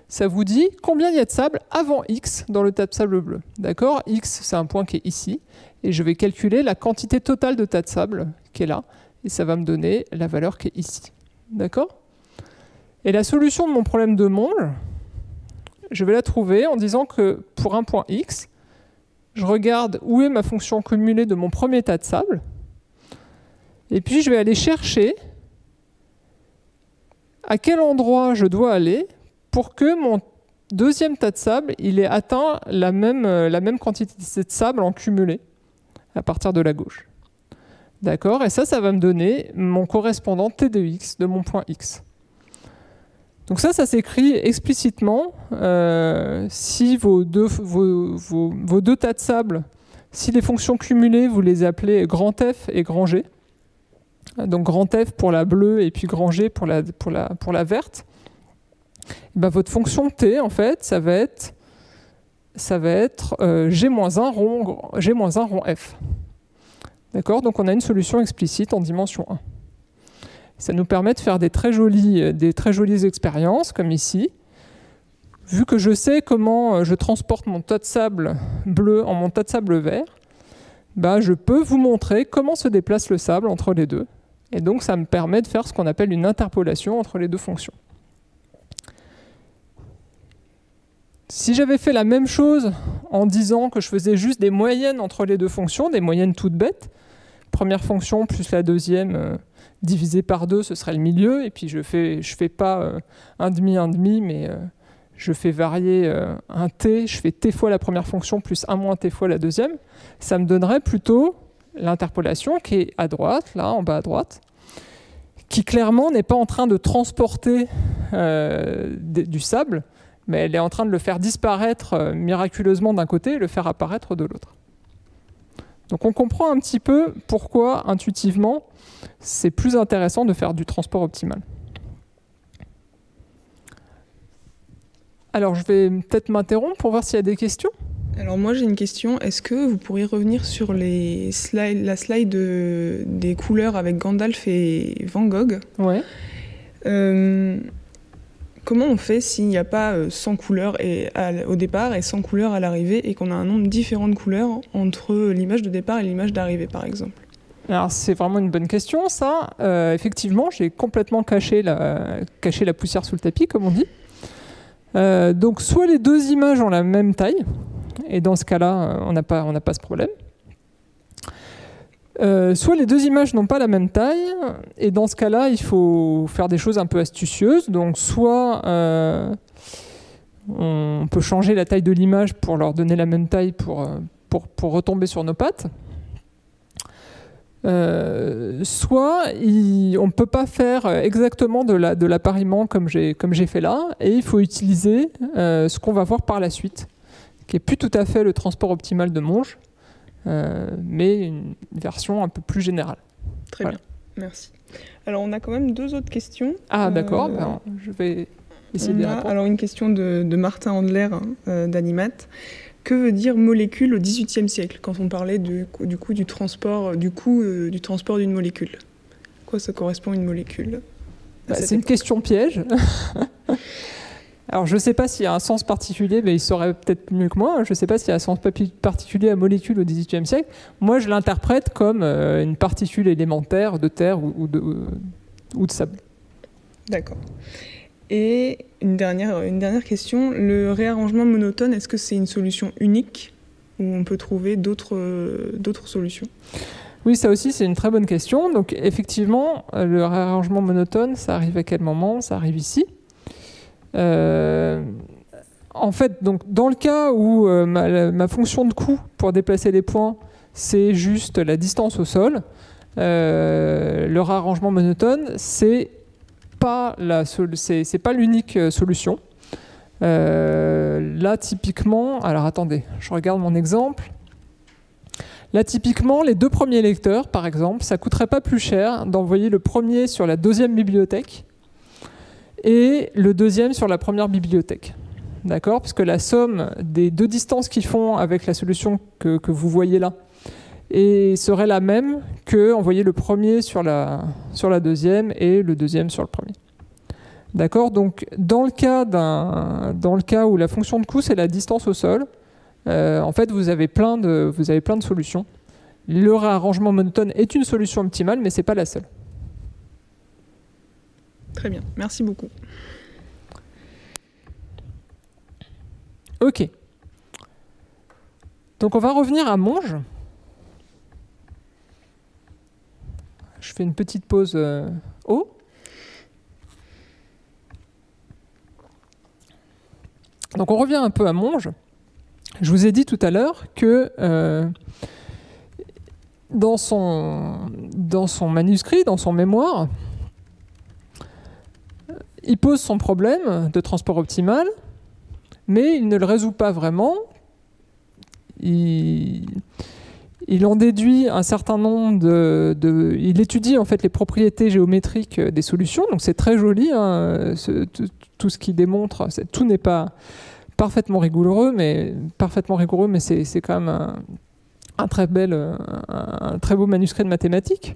[SPEAKER 2] ça vous dit combien il y a de sable avant x dans le tas de sable bleu. D'accord ? X, c'est un point qui est ici, et je vais calculer la quantité totale de tas de sable qui est là, et ça va me donner la valeur qui est ici. D'accord ? Et la solution de mon problème de Monge, je vais la trouver en disant que pour un point x, je regarde où est ma fonction cumulée de mon premier tas de sable, et puis je vais aller chercher à quel endroit je dois aller pour que mon deuxième tas de sable il ait atteint la même quantité de sable en cumulé à partir de la gauche. D'accord ? Et ça va me donner mon correspondant t de x de mon point x. Donc ça s'écrit explicitement si vos deux tas de sable, si les fonctions cumulées, vous les appelez grand F et grand G. Donc grand F pour la bleue et puis grand G pour la verte. Et votre fonction t, en fait, ça va être G-1 rond F. D'accord ? Donc on a une solution explicite en dimension 1. Ça nous permet de faire des très jolies expériences, comme ici. Vu que je sais comment je transporte mon tas de sable bleu en mon tas de sable vert, je peux vous montrer comment se déplace le sable entre les deux. Et donc ça me permet de faire ce qu'on appelle une interpolation entre les deux fonctions. Si j'avais fait la même chose en disant que je faisais juste des moyennes entre les deux fonctions, des moyennes toutes bêtes, première fonction plus la deuxième divisé par 2, ce serait le milieu, et puis je fais pas 1,5, mais je fais varier un t, je fais t fois la première fonction plus 1 moins t fois la deuxième, ça me donnerait plutôt l'interpolation qui est à droite, là, en bas à droite, qui clairement n'est pas en train de transporter du sable, mais elle est en train de le faire disparaître miraculeusement d'un côté et le faire apparaître de l'autre. Donc on comprend un petit peu pourquoi, intuitivement, c'est plus intéressant de faire du transport optimal. Alors je vais peut-être m'interrompre pour voir s'il y a des questions.
[SPEAKER 3] Alors moi j'ai une question, est-ce que vous pourriez revenir sur la slide des couleurs avec Gandalf et Van Gogh ?
[SPEAKER 2] Ouais.
[SPEAKER 3] Comment on fait s'il n'y a pas 100 couleurs au départ et 100 couleurs à l'arrivée et qu'on a un nombre différent de couleurs entre l'image de départ et l'image d'arrivée par exemple ?
[SPEAKER 2] Alors c'est vraiment une bonne question, ça. Effectivement, j'ai complètement caché la poussière sous le tapis, comme on dit. Donc soit les deux images ont la même taille, et dans ce cas-là, on n'a pas ce problème. Soit les deux images n'ont pas la même taille, et dans ce cas-là, il faut faire des choses un peu astucieuses. Donc soit on peut changer la taille de l'image pour leur donner la même taille pour retomber sur nos pattes. Soit on ne peut pas faire exactement de l'appariement comme j'ai fait là, et il faut utiliser ce qu'on va voir par la suite, qui n'est plus tout à fait le transport optimal de Monge, mais une version un peu plus générale.
[SPEAKER 3] Très bien, merci. Alors on a quand même deux autres questions.
[SPEAKER 2] Ah d'accord, je vais essayer de répondre.
[SPEAKER 3] Alors une question de Martin Handler d'Animat. Que veut dire molécule au XVIIIe siècle, quand on parlait du coût du transport d'une molécule? À quoi ça correspond une molécule?
[SPEAKER 2] C'est une question piège. Alors je ne sais pas s'il y a un sens particulier, mais il saurait peut-être mieux que moi. Je ne sais pas s'il y a un sens particulier à molécule au XVIIIe siècle. Moi, je l'interprète comme une particule élémentaire de terre ou de sable. D'accord.
[SPEAKER 3] Et une dernière question, le réarrangement monotone, est-ce que c'est une solution unique ou on peut trouver d'autres solutions?
[SPEAKER 2] Oui, ça aussi, c'est une très bonne question. Donc effectivement, le réarrangement monotone, ça arrive à quel moment? Ça arrive ici. En fait, donc, dans le cas où ma fonction de coût pour déplacer les points, c'est juste la distance au sol, le réarrangement monotone, c'est pas l'unique solution. Là, typiquement, alors attendez, je regarde mon exemple. Là, typiquement, les deux premiers lecteurs, par exemple, ça coûterait pas plus cher d'envoyer le premier sur la deuxième bibliothèque et le deuxième sur la première bibliothèque. D'accord? Parce que la somme des deux distances qu'ils font avec la solution que vous voyez là serait la même que envoyer le premier sur la deuxième et le deuxième sur le premier. D'accord? Donc, dans le cas où la fonction de coût, c'est la distance au sol, en fait, vous avez plein de solutions. Le réarrangement monotone est une solution optimale, mais ce n'est pas la seule.
[SPEAKER 3] Très bien, merci beaucoup.
[SPEAKER 2] Ok. Donc, on va revenir à Monge. Je fais une petite pause eau. Donc on revient un peu à Monge. Je vous ai dit tout à l'heure que dans son manuscrit, dans son mémoire, il pose son problème de transport optimal, mais il ne le résout pas vraiment. Il en déduit un certain nombre il étudie en fait les propriétés géométriques des solutions, donc c'est très joli, hein, tout ce qu'il démontre. Tout n'est pas parfaitement rigoureux, mais c'est quand même un très beau manuscrit de mathématiques.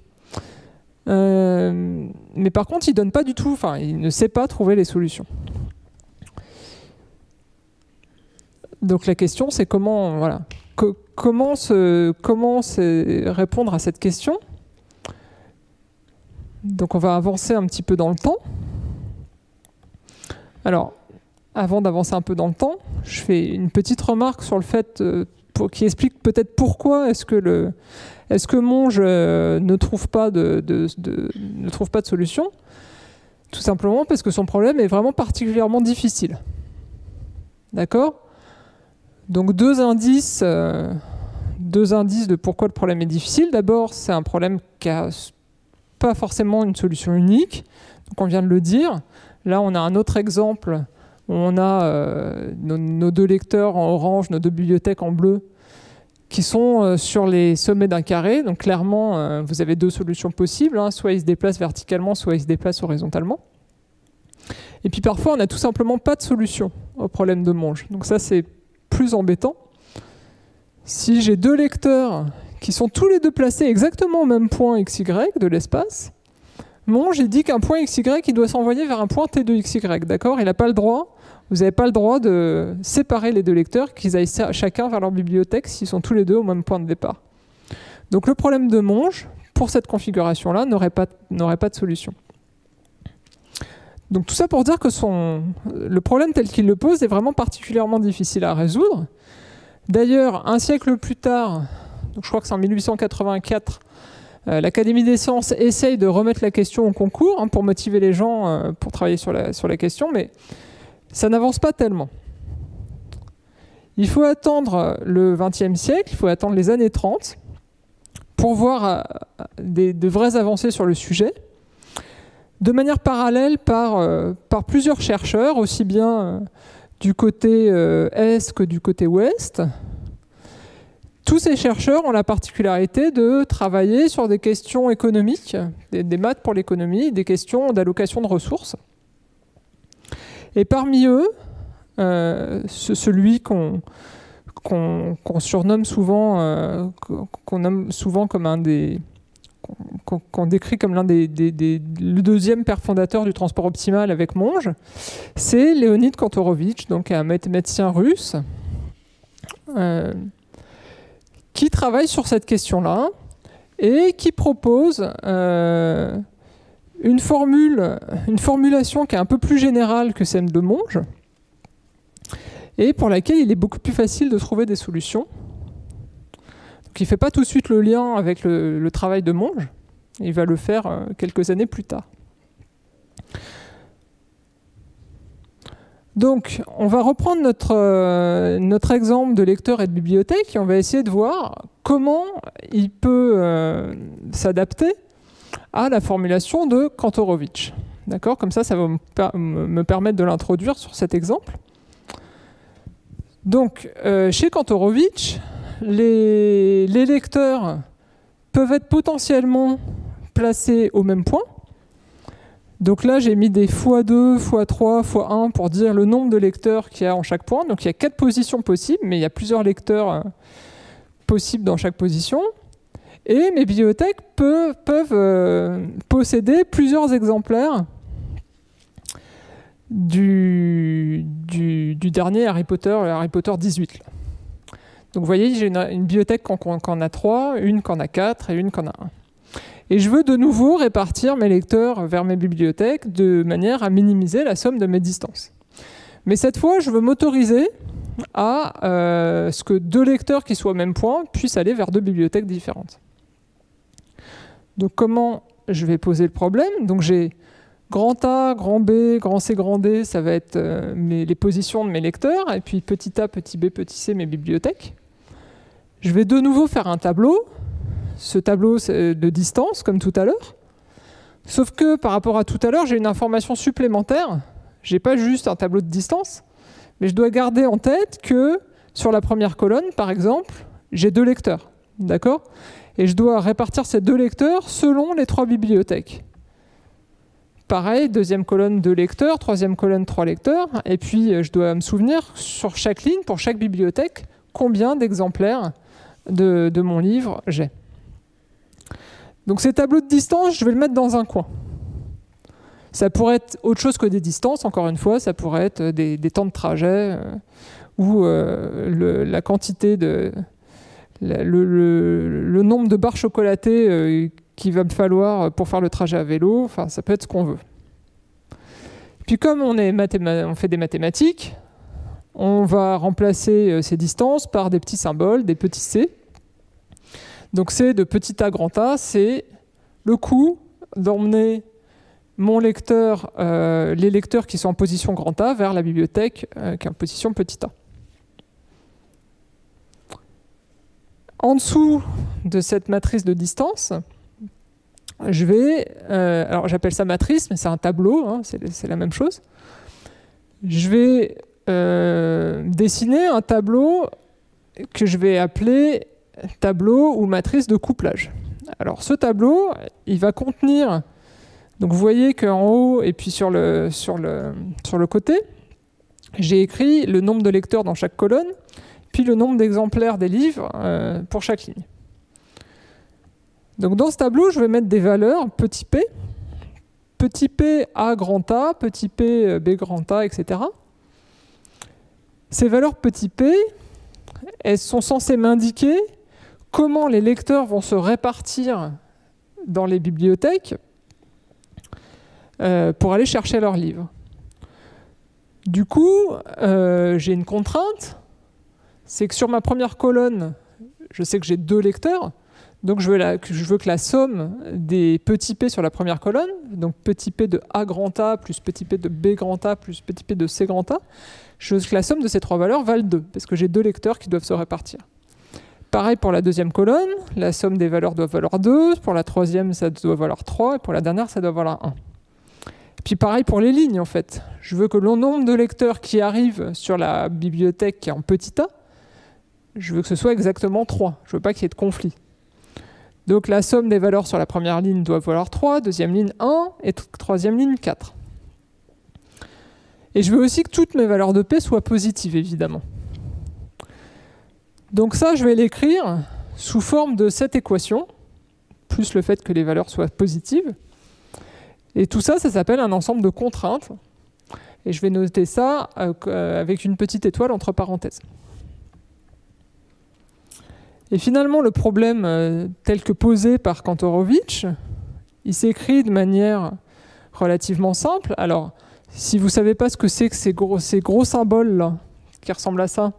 [SPEAKER 2] Mais par contre, il donne pas du tout, il ne sait pas trouver les solutions. Donc la question, c'est comment répondre à cette question. Donc on va avancer un petit peu dans le temps. Alors, avant d'avancer un peu dans le temps, je fais une petite remarque sur le fait qui explique peut-être pourquoi est-ce que Monge ne trouve pas de solution. Tout simplement parce que son problème est vraiment particulièrement difficile. D'accord ? Donc deux indices de pourquoi le problème est difficile. D'abord, c'est un problème qui n'a pas forcément une solution unique. Donc on vient de le dire. Là, on a un autre exemple où on a nos deux lecteurs en orange, nos deux bibliothèques en bleu, qui sont sur les sommets d'un carré. Donc clairement, vous avez deux solutions possibles. Hein. Soit ils se déplacent verticalement, soit ils se déplacent horizontalement. Et puis parfois, on n'a tout simplement pas de solution au problème de Monge. Donc ça, c'est plus embêtant. Si j'ai deux lecteurs qui sont tous les deux placés exactement au même point XY de l'espace, Monge dit qu'un point XY il doit s'envoyer vers un point T de XY, d'accord? Il n'a pas le droit, vous n'avez pas le droit de séparer les deux lecteurs, qu'ils aillent chacun vers leur bibliothèque s'ils sont tous les deux au même point de départ. Donc le problème de Monge, pour cette configuration-là, n'aurait pas de solution. Donc tout ça pour dire que le problème tel qu'il le pose est vraiment particulièrement difficile à résoudre. D'ailleurs, un siècle plus tard, donc je crois que c'est en 1884, l'Académie des sciences essaye de remettre la question au concours pour motiver les gens pour travailler sur la question, mais ça n'avance pas tellement. Il faut attendre le XXe siècle, il faut attendre les années 30 pour voir de vraies avancées sur le sujet, de manière parallèle par plusieurs chercheurs, aussi bien du côté est que du côté ouest. Tous ces chercheurs ont la particularité de travailler sur des questions économiques, des maths pour l'économie, des questions d'allocation de ressources. Et parmi eux, celui qu'on surnomme souvent, qu'on nomme souvent comme un des... qu'on décrit comme le deuxième père fondateur du transport optimal avec Monge, c'est Leonid Kantorovitch, donc un mathématicien russe, qui travaille sur cette question-là et qui propose une formulation qui est un peu plus générale que celle de Monge et pour laquelle il est beaucoup plus facile de trouver des solutions. Donc il ne fait pas tout de suite le lien avec le travail de Monge, il va le faire quelques années plus tard. Donc, on va reprendre notre exemple de lecteur et de bibliothèque et on va essayer de voir comment il peut s'adapter à la formulation de Kantorovitch. D'accord ? Comme ça va me permettre de l'introduire sur cet exemple. Donc, chez Kantorovitch, les lecteurs peuvent être potentiellement placés au même point. Donc là, j'ai mis des x2, x3, x1 pour dire le nombre de lecteurs qu'il y a en chaque point. Donc il y a 4 positions possibles, mais il y a plusieurs lecteurs possibles dans chaque position. Et mes bibliothèques peuvent posséder plusieurs exemplaires du dernier Harry Potter, Harry Potter 18. Là. Donc vous voyez, j'ai une bibliothèque qui en a 3, une qui en a 4 et une qui en a 1. Et je veux de nouveau répartir mes lecteurs vers mes bibliothèques de manière à minimiser la somme de mes distances. Mais cette fois, je veux m'autoriser à ce que 2 lecteurs qui soient au même point puissent aller vers 2 bibliothèques différentes. Donc comment je vais poser le problème ? Donc j'ai grand A, grand B, grand C, grand D, ça va être les positions de mes lecteurs, et puis petit a, petit b, petit c, mes bibliothèques. Je vais de nouveau faire un tableau. Ce tableau de distance, comme tout à l'heure. Sauf que par rapport à tout à l'heure, j'ai une information supplémentaire. Je n'ai pas juste un tableau de distance, mais je dois garder en tête que sur la première colonne, par exemple, j'ai 2 lecteurs. D'accord ? Et je dois répartir ces 2 lecteurs selon les 3 bibliothèques. Pareil, deuxième colonne 2 lecteurs, troisième colonne 3 lecteurs. Et puis, je dois me souvenir sur chaque ligne, pour chaque bibliothèque, combien d'exemplaires de mon livre j'ai. Donc ces tableaux de distance, je vais le mettre dans un coin. Ça pourrait être autre chose que des distances, encore une fois, ça pourrait être des temps de trajet ou la quantité le nombre de barres chocolatées qu'il va me falloir pour faire le trajet à vélo, enfin ça peut être ce qu'on veut. Puis comme on fait des mathématiques, on va remplacer ces distances par des petits symboles, des petits c. Donc c'est de petit a grand A, c'est le coût d'emmener mon lecteur, les lecteurs qui sont en position grand A vers la bibliothèque qui est en position petit a. En dessous de cette matrice de distance, je vais, alors j'appelle ça matrice, mais c'est un tableau, hein, c'est la même chose. Je vais dessiner un tableau que je vais appeler tableau ou matrice de couplage. Alors ce tableau, il va contenir, donc vous voyez qu'en haut et puis sur le côté, j'ai écrit le nombre de lecteurs dans chaque colonne, puis le nombre d'exemplaires des livres pour chaque ligne. Donc dans ce tableau, je vais mettre des valeurs petit p a grand A, petit p b grand A, etc. Ces valeurs petit p, elles sont censées m'indiquer comment les lecteurs vont se répartir dans les bibliothèques pour aller chercher leurs livres. Du coup, j'ai une contrainte, c'est que sur ma première colonne, je sais que j'ai 2 lecteurs, donc je veux que la somme des petits p sur la première colonne, donc petit p de A grand A plus petit p de B grand A plus petit p de C grand A, je veux que la somme de ces 3 valeurs vale 2, parce que j'ai 2 lecteurs qui doivent se répartir. Pareil pour la deuxième colonne, la somme des valeurs doit valoir 2, pour la troisième ça doit valoir 3, et pour la dernière ça doit valoir 1. Puis pareil pour les lignes en fait. Je veux que le nombre de lecteurs qui arrivent sur la bibliothèque qui est en petit a, je veux que ce soit exactement 3. Je veux pas qu'il y ait de conflit. Donc la somme des valeurs sur la première ligne doit valoir 3, deuxième ligne 1 et troisième ligne 4. Et je veux aussi que toutes mes valeurs de P soient positives évidemment. Donc ça je vais l'écrire sous forme de cette équation, plus le fait que les valeurs soient positives. Et tout ça, ça s'appelle un ensemble de contraintes. Et je vais noter ça avec une petite étoile entre parenthèses. Et finalement, le problème tel que posé par Kantorovich, il s'écrit de manière relativement simple. Alors, si vous ne savez pas ce que c'est que ces gros symboles-là, qui ressemblent à ça,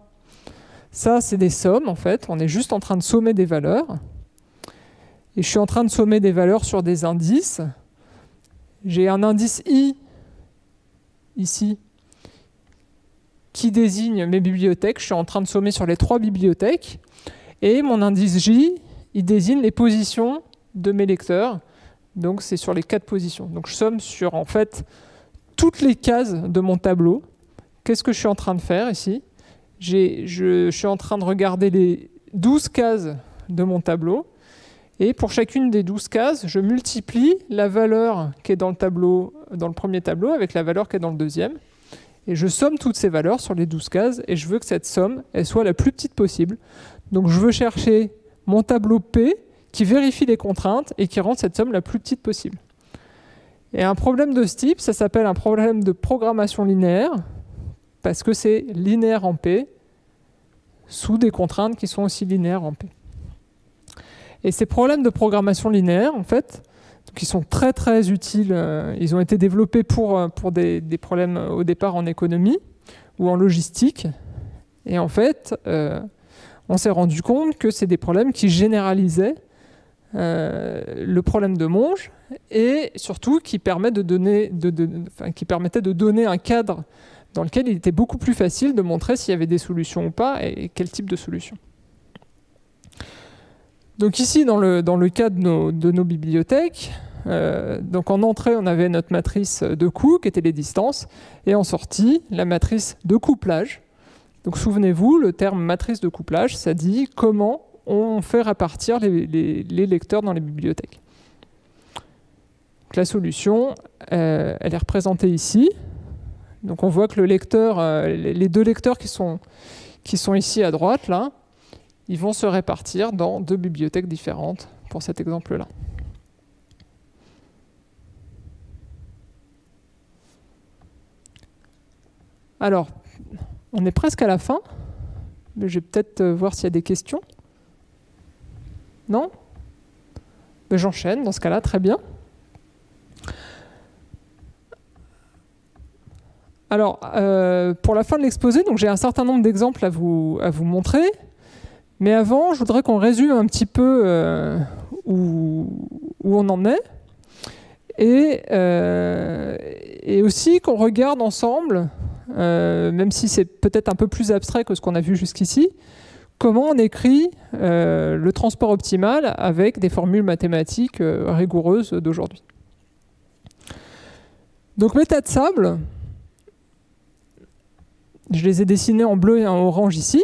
[SPEAKER 2] c'est des sommes, en fait. On est juste en train de sommer des valeurs. Et je suis en train de sommer des valeurs sur des indices. J'ai un indice I, ici, qui désigne mes bibliothèques. Je suis en train de sommer sur les 3 bibliothèques. Et mon indice J, il désigne les positions de mes lecteurs. Donc c'est sur les 4 positions. Donc je somme sur, en fait, toutes les cases de mon tableau. Qu'est-ce que je suis en train de faire ici? Je suis en train de regarder les 12 cases de mon tableau. Et pour chacune des 12 cases, je multiplie la valeur qui est dans le premier tableau avec la valeur qui est dans le deuxième. Et je somme toutes ces valeurs sur les 12 cases et je veux que cette somme elle soit la plus petite possible. Donc je veux chercher mon tableau P qui vérifie les contraintes et qui rend cette somme la plus petite possible. Et un problème de ce type, ça s'appelle un problème de programmation linéaire parce que c'est linéaire en P sous des contraintes qui sont aussi linéaires en P. Et ces problèmes de programmation linéaire, en fait, qui sont très très utiles, ils ont été développés pour des problèmes au départ en économie ou en logistique. Et en fait, on s'est rendu compte que c'est des problèmes qui généralisaient le problème de Monge et surtout qui permettaient de donner un cadre dans lequel il était beaucoup plus facile de montrer s'il y avait des solutions ou pas et quel type de solution. Donc ici, dans le cas de nos bibliothèques, donc en entrée, on avait notre matrice de coûts, qui étaient les distances, et en sortie, la matrice de couplage. Donc souvenez-vous, le terme matrice de couplage, ça dit comment on fait répartir les lecteurs dans les bibliothèques. Donc la solution, elle est représentée ici. Donc on voit que le lecteur, les 2 lecteurs qui sont ici à droite, là, ils vont se répartir dans 2 bibliothèques différentes pour cet exemple-là. Alors, on est presque à la fin. Mais je vais peut-être voir s'il y a des questions. Non? Mais j'enchaîne dans ce cas-là, très bien. Alors, pour la fin de l'exposé, j'ai un certain nombre d'exemples à vous montrer. Mais avant, je voudrais qu'on résume un petit peu où on en est et aussi qu'on regarde ensemble, même si c'est peut-être un peu plus abstrait que ce qu'on a vu jusqu'ici, comment on écrit le transport optimal avec des formules mathématiques rigoureuses d'aujourd'hui. Donc mes tas de sable, je les ai dessinés en bleu et en orange ici.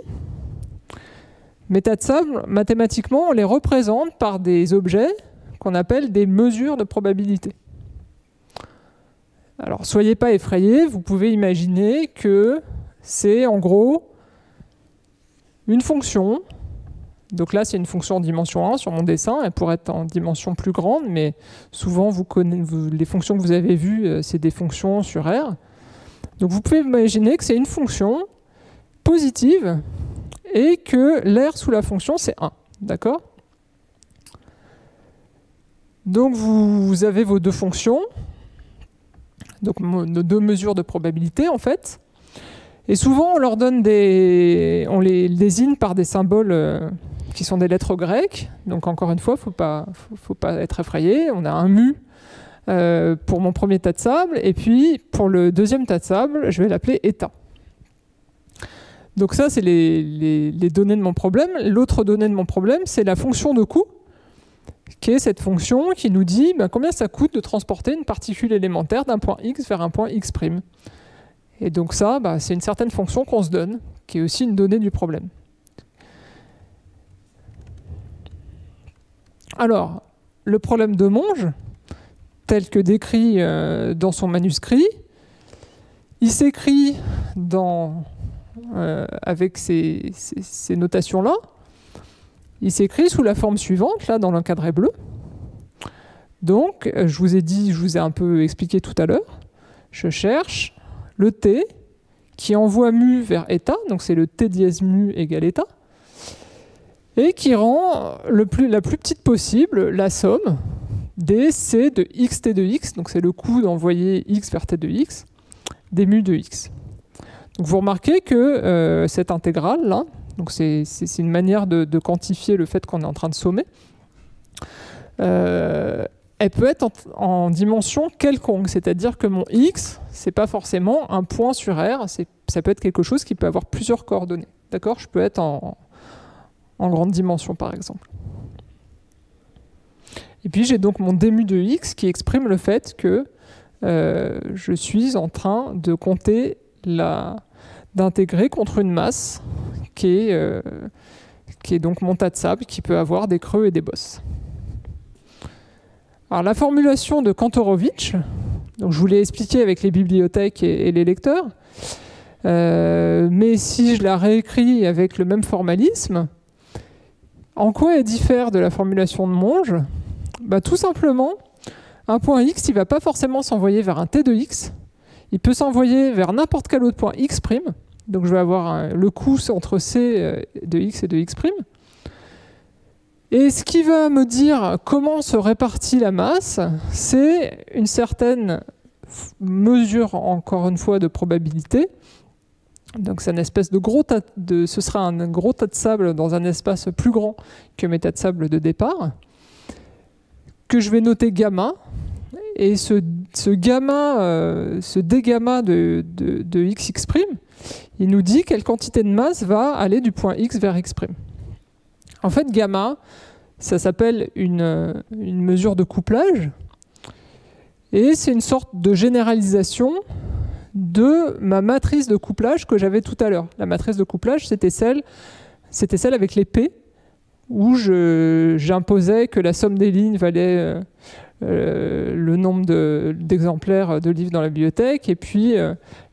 [SPEAKER 2] Mes tas de sable, mathématiquement, on les représente par des objets qu'on appelle des mesures de probabilité. Alors, soyez pas effrayés, vous pouvez imaginer que c'est en gros une fonction. Donc là, c'est une fonction en dimension 1 sur mon dessin. Elle pourrait être en dimension plus grande, mais souvent, les fonctions que vous avez vues, c'est des fonctions sur R. Donc vous pouvez imaginer que c'est une fonction positive et que l'air sous la fonction, c'est 1. D'accord ? Donc vous avez vos deux fonctions, donc nos deux mesures de probabilité en fait. Et souvent on leur donne on les désigne par des symboles qui sont des lettres grecques. Donc encore une fois, faut pas être effrayé. On a un mu pour mon premier tas de sable, et puis pour le deuxième tas de sable, je vais l'appeler eta. Donc ça, c'est les données de mon problème. L'autre donnée de mon problème, c'est la fonction de coût, qui est cette fonction qui nous dit combien ça coûte de transporter une particule élémentaire d'un point x vers un point x'. Et donc ça, c'est une certaine fonction qu'on se donne, qui est aussi une donnée du problème. Alors, le problème de Monge, tel que décrit dans son manuscrit, il s'écrit avec ces notations-là. Il s'écrit sous la forme suivante, là, dans l'encadré bleu. Donc, je vous ai un peu expliqué tout à l'heure. Je cherche le t qui envoie mu vers eta, donc c'est le t dièse mu égale eta, et qui rend la plus petite possible la somme des c de xt de x, donc c'est le coût d'envoyer x vers t de x, des mu de x. Donc vous remarquez que cette intégrale là, donc c'est une manière de quantifier le fait qu'on est en train de sommer, elle peut être en dimension quelconque, c'est-à-dire que mon x, c'est pas forcément un point sur R, ça peut être quelque chose qui peut avoir plusieurs coordonnées. D'accord ? Je peux être en grande dimension par exemple. Et puis j'ai donc mon d mu de x qui exprime le fait que je suis en train de compter d'intégrer contre une masse qui est donc mon tas de sable qui peut avoir des creux et des bosses. Alors la formulation de Kantorovitch, donc je vous l'ai expliqué avec les bibliothèques et les lecteurs, mais si je la réécris avec le même formalisme, en quoi elle diffère de la formulation de Monge ? Tout simplement, un point x, il ne va pas forcément s'envoyer vers un t de x, il peut s'envoyer vers n'importe quel autre point x', donc je vais avoir le coût entre c de x et de x'. Et ce qui va me dire comment se répartit la masse, c'est une certaine mesure, encore une fois, de probabilité. Donc c'est une espèce de ce sera un gros tas de sable dans un espace plus grand que mes tas de sable de départ, que je vais noter gamma. Et ce d-gamma de xx', il nous dit quelle quantité de masse va aller du point x vers x'. En fait, gamma, ça s'appelle une mesure de couplage, et c'est une sorte de généralisation de ma matrice de couplage que j'avais tout à l'heure. La matrice de couplage, c'était celle avec les P, où j'imposais que la somme des lignes valait le nombre d'exemplaires de livres dans la bibliothèque, et puis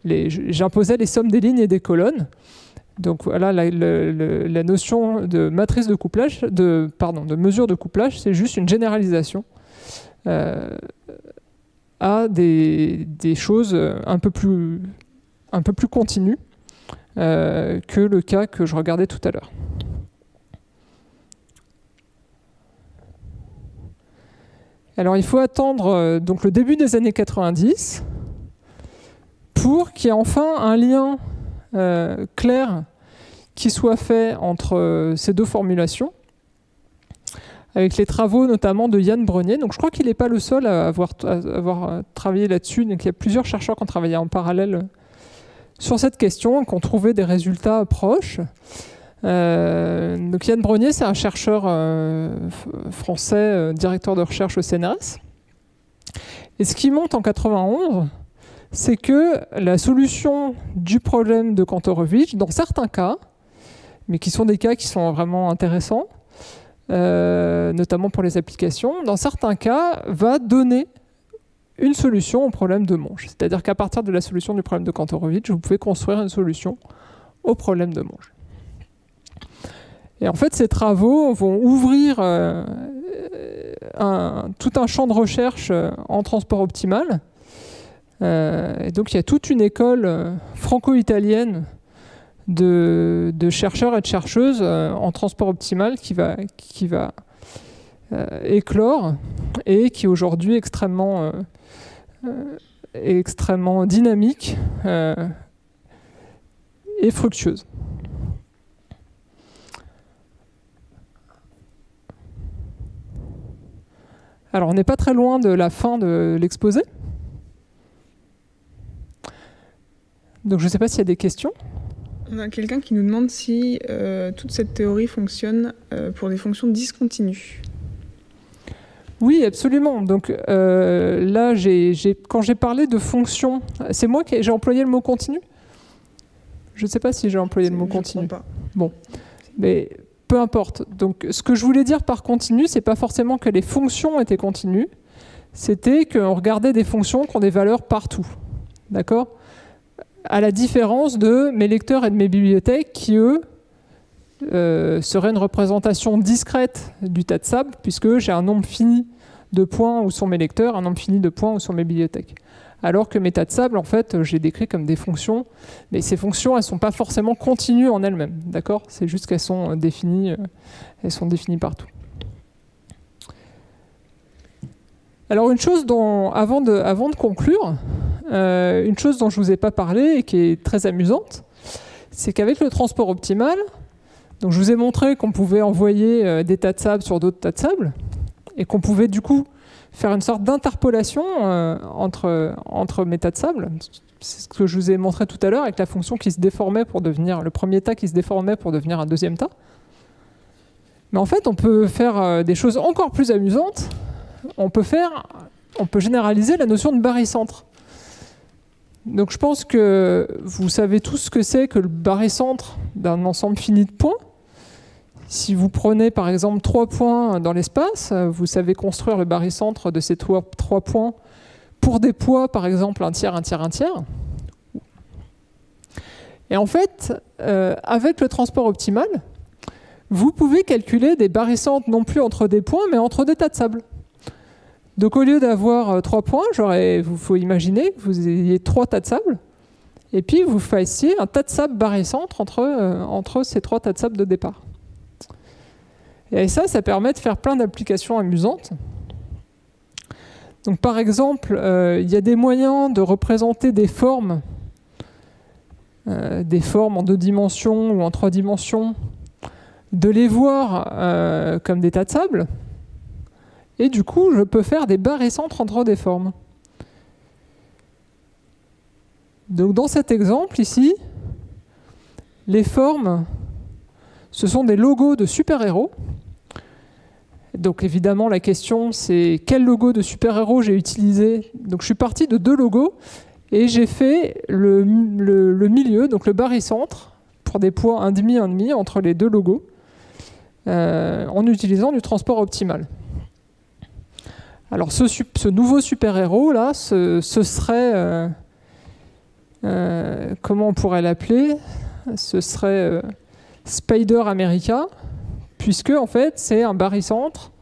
[SPEAKER 2] j'imposais les sommes des lignes et des colonnes. Donc voilà, la notion de matrice de couplage, de mesure de couplage, c'est juste une généralisation à des choses un peu plus continues que le cas que je regardais tout à l'heure. Alors il faut attendre donc le début des années 90 pour qu'il y ait enfin un lien clair qui soit fait entre ces deux formulations, avec les travaux notamment de Yann Brenier. Donc je crois qu'il n'est pas le seul à avoir travaillé là-dessus. Donc il y a plusieurs chercheurs qui ont travaillé en parallèle sur cette question et qui ont trouvé des résultats proches. Donc Yann Brenier, c'est un chercheur français, directeur de recherche au CNRS. Et ce qui monte en 91, c'est que la solution du problème de Kantorovitch, dans certains cas, mais qui sont des cas qui sont vraiment intéressants, notamment pour les applications, dans certains cas, va donner une solution au problème de Monge. C'est-à-dire qu'à partir de la solution du problème de Kantorovitch, vous pouvez construire une solution au problème de Monge. Et en fait, ces travaux vont ouvrir tout un champ de recherche en transport optimal. Et donc, il y a toute une école franco-italienne de chercheurs et de chercheuses en transport optimal qui va éclore et qui est aujourd'hui extrêmement dynamique et fructueuse. Alors, on n'est pas très loin de la fin de l'exposé. Donc, je ne sais pas s'il y a des questions.
[SPEAKER 3] On a quelqu'un qui nous demande si toute cette théorie fonctionne pour des fonctions discontinues.
[SPEAKER 2] Oui, absolument. Donc là, quand j'ai parlé de fonctions, c'est moi qui j'ai employé le mot continu? Je ne sais pas si j'ai employé le mot continu.
[SPEAKER 3] Pas.
[SPEAKER 2] Bon, mais peu importe. Donc, ce que je voulais dire par continu, c'est pas forcément que les fonctions étaient continues, c'était qu'on regardait des fonctions qui ont des valeurs partout. D'accord? À la différence de mes lecteurs et de mes bibliothèques qui, eux, seraient une représentation discrète du tas de sable, puisque j'ai un nombre fini de points où sont mes lecteurs, un nombre fini de points où sont mes bibliothèques. Alors que mes tas de sable, en fait, je les décris comme des fonctions, mais ces fonctions, elles ne sont pas forcément continues en elles-mêmes, d'accord? C'est juste qu'elles sont définies partout. Alors une chose avant de conclure, une chose dont je ne vous ai pas parlé et qui est très amusante, c'est qu'avec le transport optimal, donc je vous ai montré qu'on pouvait envoyer des tas de sable sur d'autres tas de sable, et qu'on pouvait du coup faire une sorte d'interpolation entre mes tas de sable. C'est ce que je vous ai montré tout à l'heure avec la fonction qui se déformait pour devenir le premier tas qui se déformait pour devenir un deuxième tas. Mais en fait, on peut faire des choses encore plus amusantes. On peut généraliser la notion de barycentre. Donc je pense que vous savez tous ce que c'est que le barycentre d'un ensemble fini de points. Si vous prenez par exemple 3 points dans l'espace, vous savez construire le barycentre de ces 3 points pour des poids, par exemple 1 tiers, 1 tiers, 1 tiers. Et en fait, avec le transport optimal, vous pouvez calculer des barycentres non plus entre des points, mais entre des tas de sable. Donc au lieu d'avoir 3 points, il faut imaginer que vous ayez 3 tas de sable, et puis vous fassiez un tas de sable barycentre entre ces 3 tas de sable de départ. Et ça permet de faire plein d'applications amusantes. Donc par exemple, il y a des moyens de représenter des formes en 2 dimensions ou en 3 dimensions, de les voir comme des tas de sable, et du coup, je peux faire des barycentres entre des formes. Donc dans cet exemple ici, les formes, ce sont des logos de super-héros. Donc évidemment, la question, c'est quel logo de super-héros j'ai utilisé. Donc je suis parti de 2 logos et j'ai fait le milieu, donc le barycentre, pour des poids 1,5, 1,5 entre les 2 logos, en utilisant du transport optimal. Alors ce nouveau super-héros, là, ce serait... comment on pourrait l'appeler? Ce serait Spider America, puisque en fait c'est un barycentre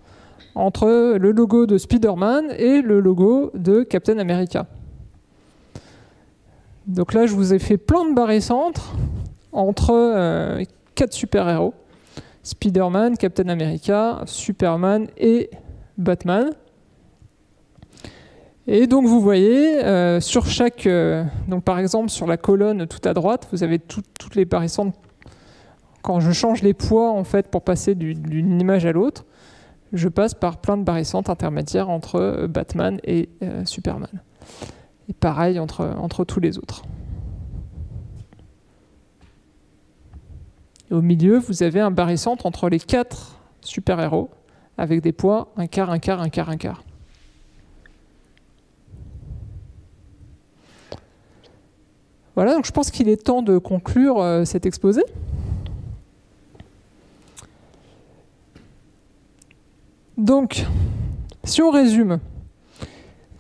[SPEAKER 2] entre le logo de Spider-Man et le logo de Captain America. Donc là je vous ai fait plein de barycentres entre 4 super-héros, Spider-Man, Captain America, Superman et Batman. Et donc vous voyez, sur chaque, donc par exemple sur la colonne tout à droite, vous avez toutes les barycentres. Quand je change les poids en fait pour passer d'une image à l'autre, je passe par plein de barycentres intermédiaires entre Batman et Superman. Et pareil entre tous les autres. Et au milieu, vous avez un barycentre entre les 4 super-héros avec des poids 1 quart, 1 quart, 1 quart, 1 quart. Voilà, donc je pense qu'il est temps de conclure cet exposé. Donc, si on résume,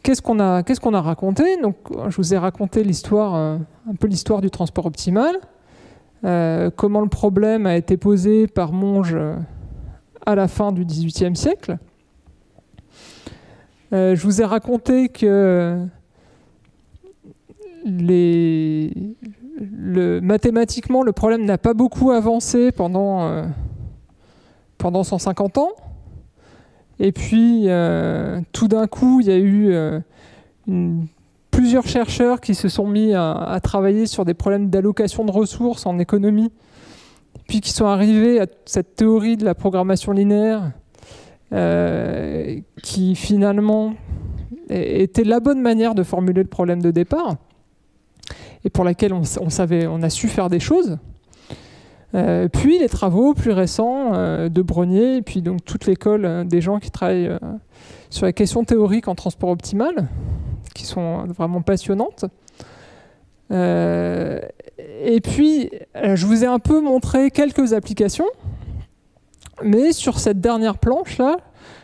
[SPEAKER 2] qu'est-ce qu'on a raconté? Donc, je vous ai raconté l'histoire, un peu l'histoire du transport optimal, comment le problème a été posé par Monge à la fin du XVIIIe siècle. Je vous ai raconté que mathématiquement, le problème n'a pas beaucoup avancé pendant 150 ans, Et puis, tout d'un coup, il y a eu plusieurs chercheurs qui se sont mis à travailler sur des problèmes d'allocation de ressources en économie, puis qui sont arrivés à cette théorie de la programmation linéaire, qui finalement était la bonne manière de formuler le problème de départ, et pour laquelle on a su faire des choses. Puis les travaux plus récents de Brenier, et puis donc toute l'école des gens qui travaillent sur les questions théoriques en transport optimal, qui sont vraiment passionnantes. Et puis, je vous ai un peu montré quelques applications, mais sur cette dernière planche-là,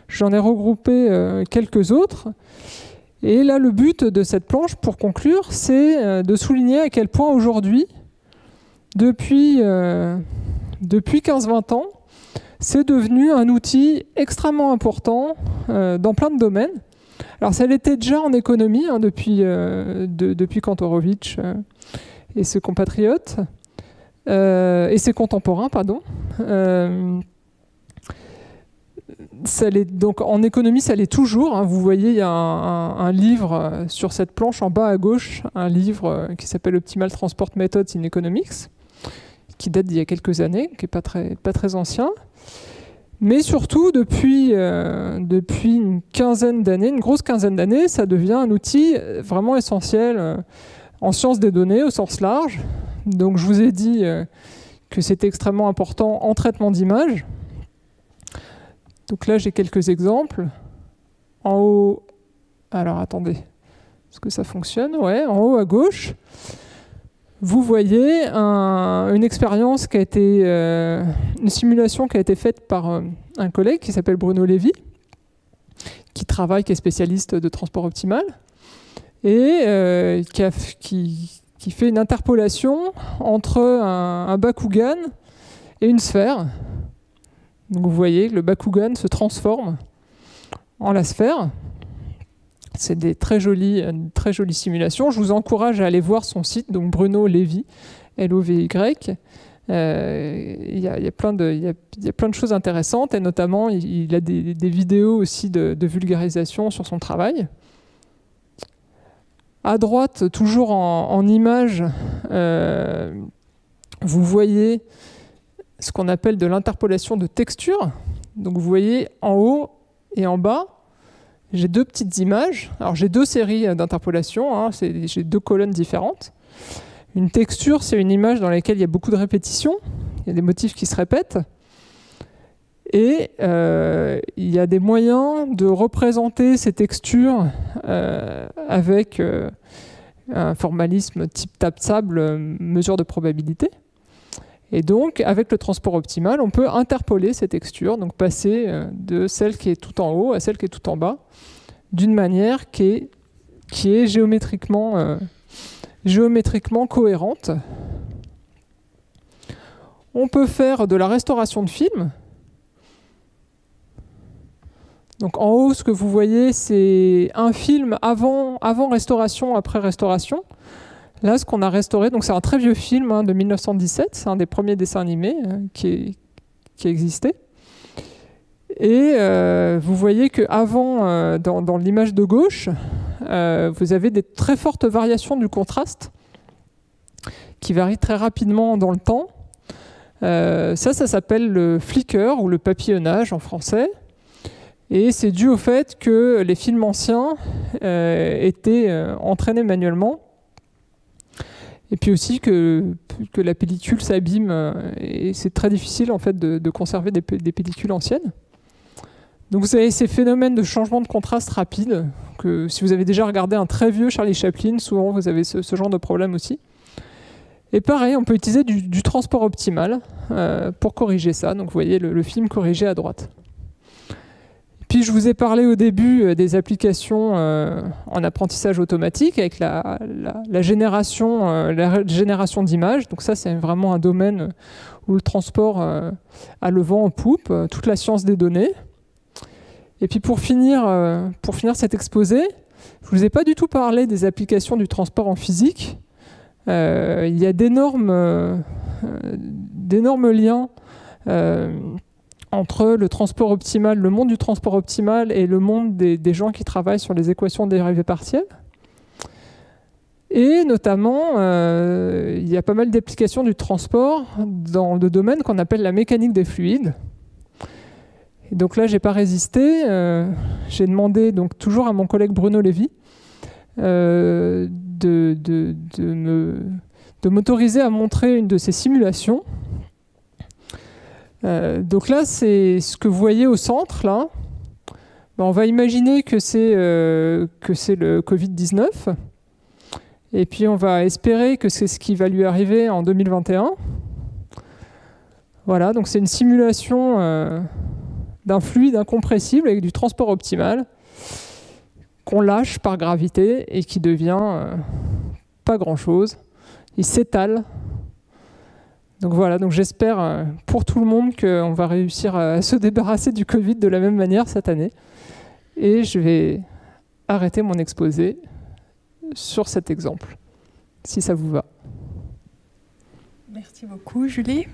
[SPEAKER 2] j'en ai regroupé quelques autres. Et là, le but de cette planche, pour conclure, c'est de souligner à quel point aujourd'hui, depuis 15-20 ans, c'est devenu un outil extrêmement important dans plein de domaines. Alors ça l'était déjà en économie, hein, depuis Kantorowicz et ses compatriotes, et ses contemporains, pardon. Donc en économie, ça l'est toujours. Hein. Vous voyez, il y a un livre sur cette planche en bas à gauche, un livre qui s'appelle Optimal Transport Methods in Economics, qui date d'il y a quelques années, qui n'est pas très ancien. Mais surtout, depuis une quinzaine d'années, une grosse quinzaine d'années, ça devient un outil vraiment essentiel en sciences des données au sens large. Donc je vous ai dit que c'était extrêmement important en traitement d'images. Donc là, j'ai quelques exemples. En haut, alors attendez, est-ce que ça fonctionne? Ouais, en haut à gauche, vous voyez une expérience qui a été, une simulation qui a été faite par un collègue qui s'appelle Bruno Lévy, qui est spécialiste de transport optimal, et qui fait une interpolation entre un Bakugan et une sphère. Donc vous voyez que le Bakugan se transforme en la sphère. C'est une très jolie simulation. Je vous encourage à aller voir son site, donc Bruno Lévy, L-O-V-Y. Il y a plein de choses intéressantes, et notamment il a des vidéos aussi de vulgarisation sur son travail. À droite, toujours en images, vous voyez ce qu'on appelle de l'interpolation de texture. Donc vous voyez en haut et en bas, j'ai deux petites images. Alors j'ai deux séries d'interpolation, hein, j'ai deux colonnes différentes. Une texture, c'est une image dans laquelle il y a beaucoup de répétitions, il y a des motifs qui se répètent, et il y a des moyens de représenter ces textures avec un formalisme type table-sable, mesure de probabilité. Et donc, avec le transport optimal, on peut interpoler ces textures, donc passer de celle qui est tout en haut à celle qui est tout en bas, d'une manière qui est géométriquement cohérente. On peut faire de la restauration de films. Donc en haut, ce que vous voyez, c'est un film avant restauration, après restauration. Là, ce qu'on a restauré, donc c'est un très vieux film de 1917, c'est un des premiers dessins animés qui existait. Et vous voyez qu'avant, dans l'image de gauche, vous avez des très fortes variations du contraste qui varient très rapidement dans le temps. Ça s'appelle le flicker ou le papillonnage en français. Et c'est dû au fait que les films anciens étaient entraînés manuellement. Et puis aussi que la pellicule s'abîme et c'est très difficile en fait de conserver des pellicules anciennes. Donc vous avez ces phénomènes de changement de contraste rapide, que si vous avez déjà regardé un très vieux Charlie Chaplin, souvent vous avez ce genre de problème aussi. Et pareil, on peut utiliser du transport optimal pour corriger ça. Donc vous voyez le film corrigé à droite. Puis je vous ai parlé au début des applications en apprentissage automatique avec la génération d'images. Donc ça, c'est vraiment un domaine où le transport a le vent en poupe, toute la science des données. Et puis pour finir cet exposé, je ne vous ai pas du tout parlé des applications du transport en physique. Il y a d'énormes liens entre le transport optimal, le monde du transport optimal et le monde des gens qui travaillent sur les équations de dérivées partielles. Et notamment, il y a pas mal d'applications du transport dans le domaine qu'on appelle la mécanique des fluides. Et donc là, j'ai pas résisté. J'ai demandé donc toujours à mon collègue Bruno Lévy de m'autoriser à montrer une de ces simulations. Donc là, c'est ce que vous voyez au centre. Là, on va imaginer que c'est le Covid-19. Et puis on va espérer que c'est ce qui va lui arriver en 2021. Voilà, donc c'est une simulation d'un fluide incompressible avec du transport optimal qu'on lâche par gravité et qui devient pas grand-chose. Il s'étale. Donc voilà, donc j'espère pour tout le monde qu'on va réussir à se débarrasser du Covid de la même manière cette année. Et je vais arrêter mon exposé sur cet exemple, si ça vous va.
[SPEAKER 1] Merci beaucoup, Julie.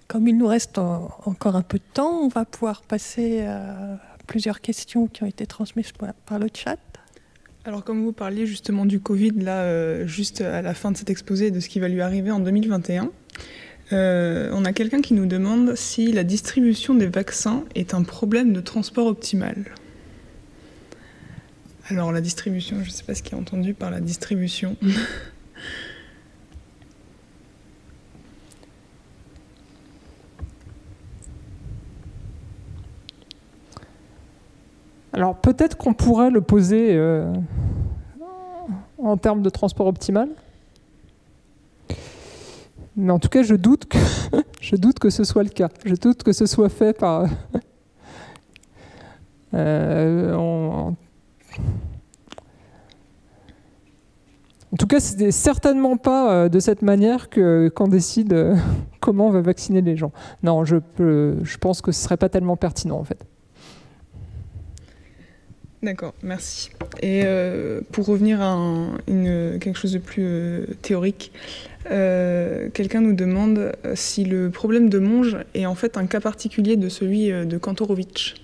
[SPEAKER 1] Comme il nous reste encore un peu de temps, on va pouvoir passer à plusieurs questions qui ont été transmises par le chat.
[SPEAKER 3] Alors, comme vous parliez justement du Covid, là, juste à la fin de cet exposé, de ce qui va lui arriver en 2021, on a quelqu'un qui nous demande si la distribution des vaccins est un problème de transport optimal. Alors, la distribution, je ne sais pas ce qui est entendu par la distribution.
[SPEAKER 2] Alors, peut-être qu'on pourrait le poser en termes de transport optimal. Mais en tout cas, je doute que ce soit le cas. Je doute que ce soit fait par... En tout cas, c'est certainement pas de cette manière qu'on décide comment on va vacciner les gens. Non, je pense que ce serait pas tellement pertinent en fait.
[SPEAKER 3] D'accord, merci. Et pour revenir à quelque chose de plus théorique, quelqu'un nous demande si le problème de Monge est en fait un cas particulier de celui de Kantorowicz.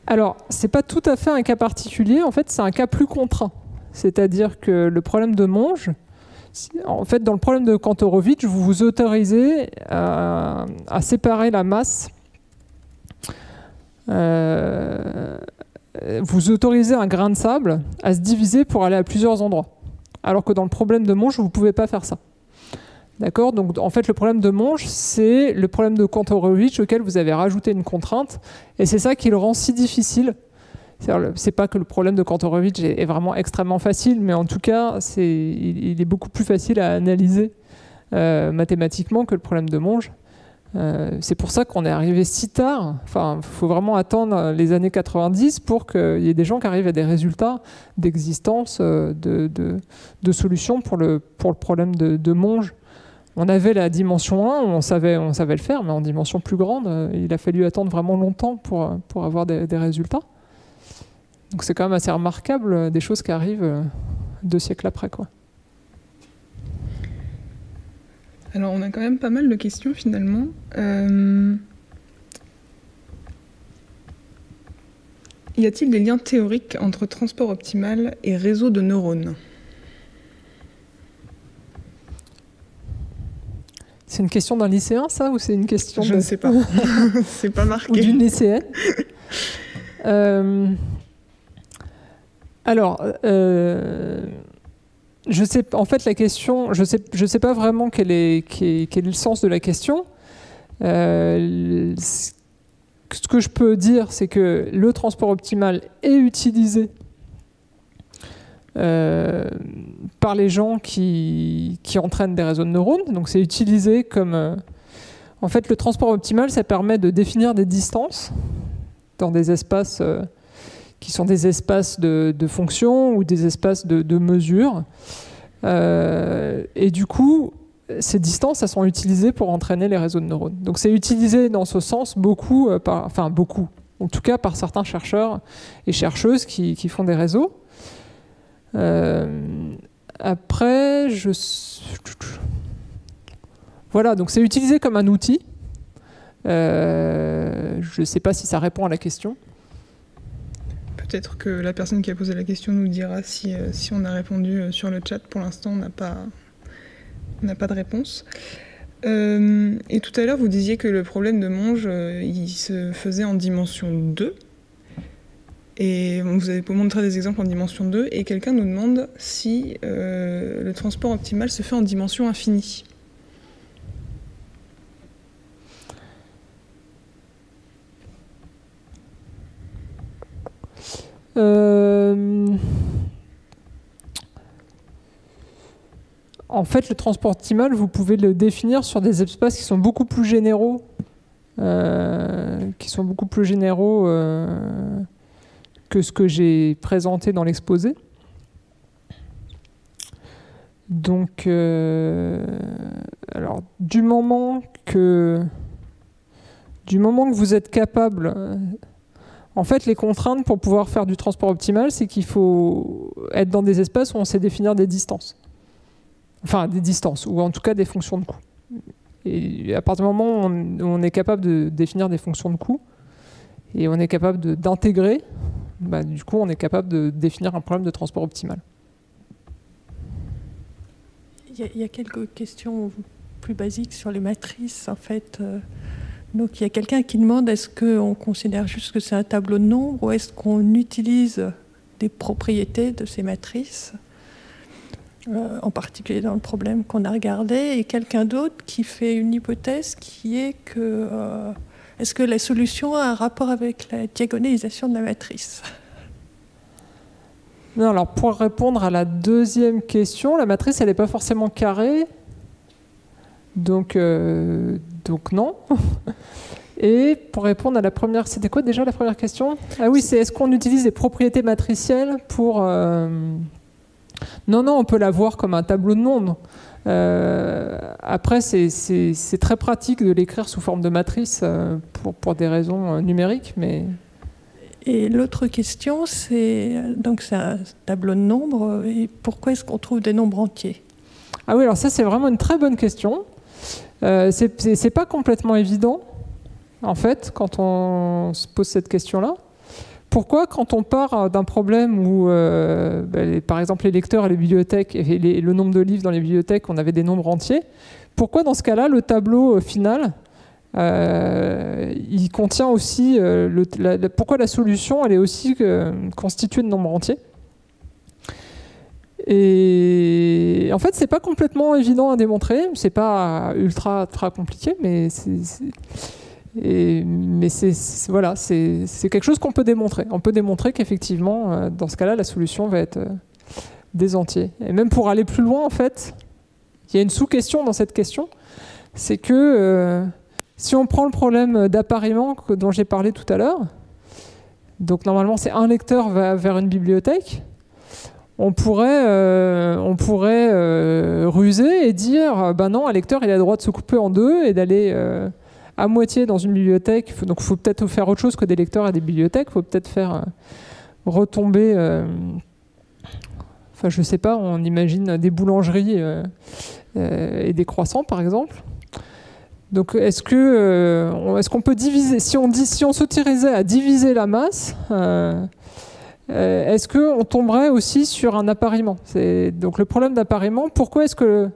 [SPEAKER 2] Alors, c'est pas tout à fait un cas particulier, en fait, c'est un cas plus contraint. C'est-à-dire que le problème de Monge, en fait, dans le problème de Kantorowicz, vous vous autorisez à séparer la masse. Vous autorisez un grain de sable à se diviser pour aller à plusieurs endroits. Alors que dans le problème de Monge, vous ne pouvez pas faire ça. D'accord ? Donc, en fait, le problème de Monge, c'est le problème de Kantorowicz auquel vous avez rajouté une contrainte. Et c'est ça qui le rend si difficile. C'est pas que le problème de Kantorowicz est vraiment extrêmement facile, mais en tout cas, il est beaucoup plus facile à analyser mathématiquement que le problème de Monge. C'est pour ça qu'on est arrivé si tard. Enfin, il faut vraiment attendre les années 90 pour qu'il y ait des gens qui arrivent à des résultats d'existence de solutions pour le problème de Monge. On avait la dimension 1, on savait le faire, mais en dimension plus grande, il a fallu attendre vraiment longtemps pour avoir des résultats. Donc c'est quand même assez remarquable, des choses qui arrivent 2 siècles après, quoi.
[SPEAKER 3] Alors, on a quand même pas mal de questions, finalement. Y a-t-il des liens théoriques entre transport optimal et réseau de neurones ?
[SPEAKER 2] C'est une question d'un lycéen, ça, ou c'est une question
[SPEAKER 3] Je ne sais pas. C'est pas marqué.
[SPEAKER 2] Ou d'une lycéenne. Alors, je sais, en fait, la question, je sais pas vraiment quel est le sens de la question. Ce que je peux dire, c'est que le transport optimal est utilisé par les gens qui entraînent des réseaux de neurones. Donc c'est utilisé comme... en fait, le transport optimal, ça permet de définir des distances dans des espaces qui sont des espaces de fonction ou des espaces de mesure. Et du coup, ces distances, elles sont utilisées pour entraîner les réseaux de neurones. Donc c'est utilisé dans ce sens beaucoup, en tout cas par certains chercheurs et chercheuses qui font des réseaux. Après, Voilà, donc c'est utilisé comme un outil. Je ne sais pas si ça répond à la question.
[SPEAKER 3] Peut-être que la personne qui a posé la question nous dira si on a répondu sur le chat. Pour l'instant, on n'a pas de réponse. Et tout à l'heure, vous disiez que le problème de Monge, il se faisait en dimension 2. Et vous avez montré des exemples en dimension 2. Et quelqu'un nous demande si le transport optimal se fait en dimension infinie.
[SPEAKER 2] En fait, le transport optimal, vous pouvez le définir sur des espaces qui sont beaucoup plus généraux, que ce que j'ai présenté dans l'exposé. Donc, alors, du moment que vous êtes capable... En fait, les contraintes pour pouvoir faire du transport optimal, c'est qu'il faut être dans des espaces où on sait définir des distances. Enfin, des distances, ou en tout cas des fonctions de coût. Et à partir du moment où on est capable de définir des fonctions de coût, et on est capable d'intégrer, du coup, on est capable de définir un problème de transport optimal.
[SPEAKER 1] Il y a quelques questions plus basiques sur les matrices, en fait. Donc il y a quelqu'un qui demande est-ce qu'on considère juste que c'est un tableau de nombres ou est-ce qu'on utilise des propriétés de ces matrices, en particulier dans le problème qu'on a regardé, et quelqu'un d'autre qui fait une hypothèse qui est que est-ce que la solution a un rapport avec la diagonalisation de la matrice?
[SPEAKER 2] Non, alors pour répondre à la deuxième question, la matrice elle n'est pas forcément carrée. Donc non. Et pour répondre à la première, c'était quoi déjà la première question? Ah oui, c'est est-ce qu'on utilise des propriétés matricielles pour... Non, on peut la voir comme un tableau de nombres. Après, c'est très pratique de l'écrire sous forme de matrice pour des raisons numériques, mais...
[SPEAKER 1] Et l'autre question, c'est un tableau de nombres, et pourquoi est-ce qu'on trouve des nombres entiers?
[SPEAKER 2] Ah oui, alors ça c'est vraiment une très bonne question. C'est pas complètement évident, en fait, quand on se pose cette question-là. Pourquoi, quand on part d'un problème où, par exemple, les lecteurs et les bibliothèques, et le nombre de livres dans les bibliothèques, on avait des nombres entiers, pourquoi dans ce cas-là, le tableau final, il contient aussi... pourquoi la solution, elle est aussi constituée de nombres entiers? Et en fait, c'est pas complètement évident à démontrer, c'est pas ultra compliqué, mais voilà, c'est quelque chose qu'on peut démontrer. On peut démontrer qu'effectivement, dans ce cas-là, la solution va être des entiers. Et même pour aller plus loin, en fait, il y a une sous-question dans cette question, c'est que si on prend le problème d'appariement dont j'ai parlé tout à l'heure, donc normalement c'est un lecteur va vers une bibliothèque, on pourrait ruser et dire non, un lecteur il a le droit de se couper en deux et d'aller à moitié dans une bibliothèque. Donc il faut peut-être faire autre chose que des lecteurs et des bibliothèques. Il faut peut-être faire retomber, je sais pas, on imagine des boulangeries et des croissants par exemple. Donc est-ce qu'on peut diviser, si on s'autorisait à diviser la masse, est-ce qu'on tomberait aussi sur un appariement? Donc le problème d'appariement, pourquoi est-ce que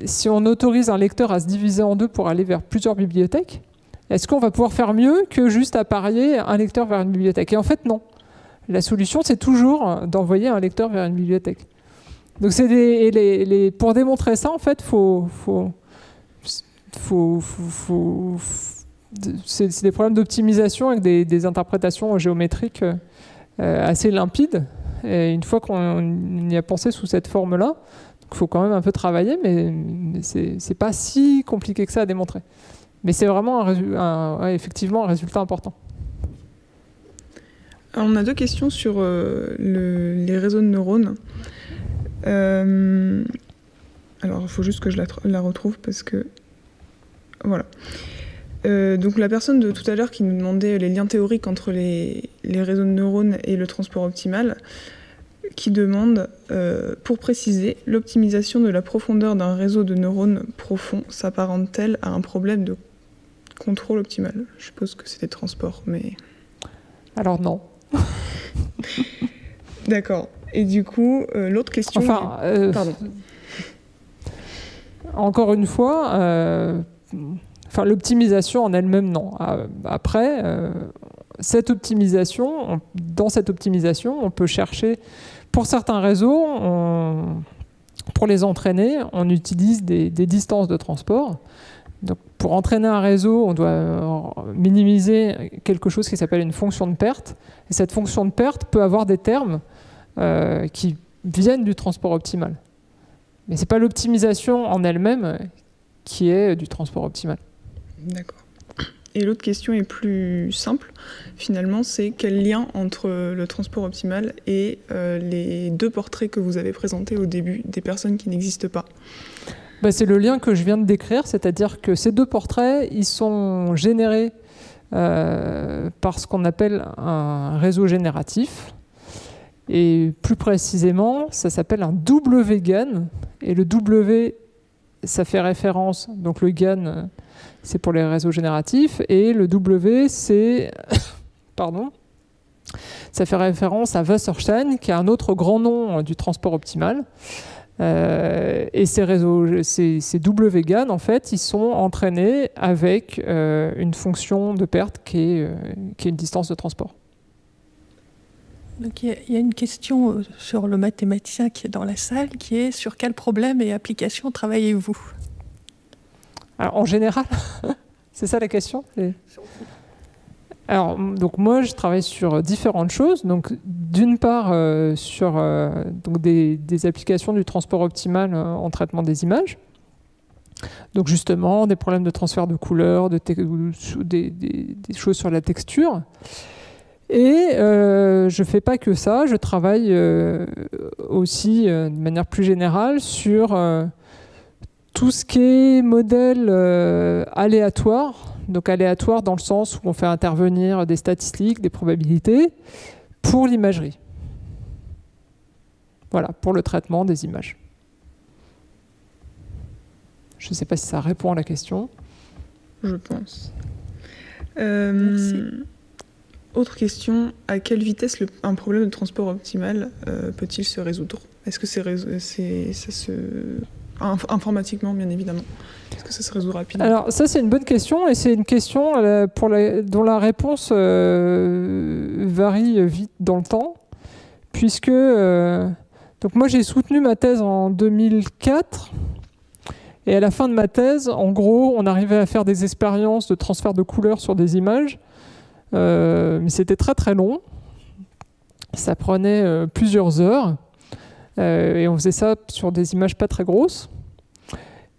[SPEAKER 2] si on autorise un lecteur à se diviser en deux pour aller vers plusieurs bibliothèques, est-ce qu'on va pouvoir faire mieux que juste apparier un lecteur vers une bibliothèque? Et en fait non. La solution c'est toujours d'envoyer un lecteur vers une bibliothèque. Donc pour démontrer ça en fait c'est des problèmes d'optimisation avec des interprétations géométriques assez limpides. Et une fois qu'on y a pensé sous cette forme-là, il faut quand même un peu travailler, mais c'est pas si compliqué que ça à démontrer. Mais c'est vraiment effectivement un résultat important.
[SPEAKER 3] Alors, on a deux questions sur les réseaux de neurones. Alors, il faut juste que je la retrouve parce que... Voilà. Donc la personne de tout à l'heure qui nous demandait les liens théoriques entre les réseaux de neurones et le transport optimal, qui demande, pour préciser, l'optimisation de la profondeur d'un réseau de neurones profond s'apparente-t-elle à un problème de contrôle optimal? Je suppose que c'est des transports, mais...
[SPEAKER 2] Alors non.
[SPEAKER 3] D'accord. Et du coup, l'autre question...
[SPEAKER 2] Enfin,
[SPEAKER 3] pardon.
[SPEAKER 2] Encore une fois, l'optimisation en elle-même, non. Après, dans cette optimisation, on peut chercher, pour certains réseaux, pour les entraîner, on utilise des distances de transport. Donc, pour entraîner un réseau, on doit minimiser quelque chose qui s'appelle une fonction de perte. Et cette fonction de perte peut avoir des termes qui viennent du transport optimal. Mais ce n'est pas l'optimisation en elle-même qui est du transport optimal.
[SPEAKER 3] D'accord. Et l'autre question est plus simple, finalement, c'est quel lien entre le transport optimal et les deux portraits que vous avez présentés au début des personnes qui n'existent pas?
[SPEAKER 2] C'est le lien que je viens de décrire, c'est-à-dire que ces deux portraits, ils sont générés par ce qu'on appelle un réseau génératif. Et plus précisément, ça s'appelle un W-GAN. Et le W, ça fait référence, donc le GAN, c'est pour les réseaux génératifs, et le W, c'est, pardon, ça fait référence à Wasserstein, qui est un autre grand nom du transport optimal. Et ces réseaux, ces W-GAN, en fait, ils sont entraînés avec une fonction de perte qui est une distance de transport.
[SPEAKER 1] Donc, il y a une question sur le mathématicien qui est dans la salle, qui est sur quel problème et application travaillez-vous?
[SPEAKER 2] Alors, en général, c'est ça la question? Alors, donc moi, je travaille sur différentes choses. Donc, d'une part, sur donc des applications du transport optimal en traitement des images. Donc, justement, des problèmes de transfert de couleurs, des choses sur la texture. Et je ne fais pas que ça, je travaille aussi de manière plus générale sur tout ce qui est modèle aléatoire, donc aléatoire dans le sens où on fait intervenir des statistiques, des probabilités, pour l'imagerie. Voilà, pour le traitement des images. Je ne sais pas si ça répond à la question.
[SPEAKER 3] Je pense.
[SPEAKER 1] Merci.
[SPEAKER 3] Autre question, à quelle vitesse un problème de transport optimal peut-il se résoudre? Est-ce que informatiquement, bien évidemment, est-ce que ça se résout rapidement? Alors
[SPEAKER 2] ça, c'est une bonne question, et c'est une question dont la réponse varie vite dans le temps, puisque donc moi j'ai soutenu ma thèse en 2004, et à la fin de ma thèse, en gros, on arrivait à faire des expériences de transfert de couleurs sur des images. Mais c'était très très long, ça prenait plusieurs heures et on faisait ça sur des images pas très grosses.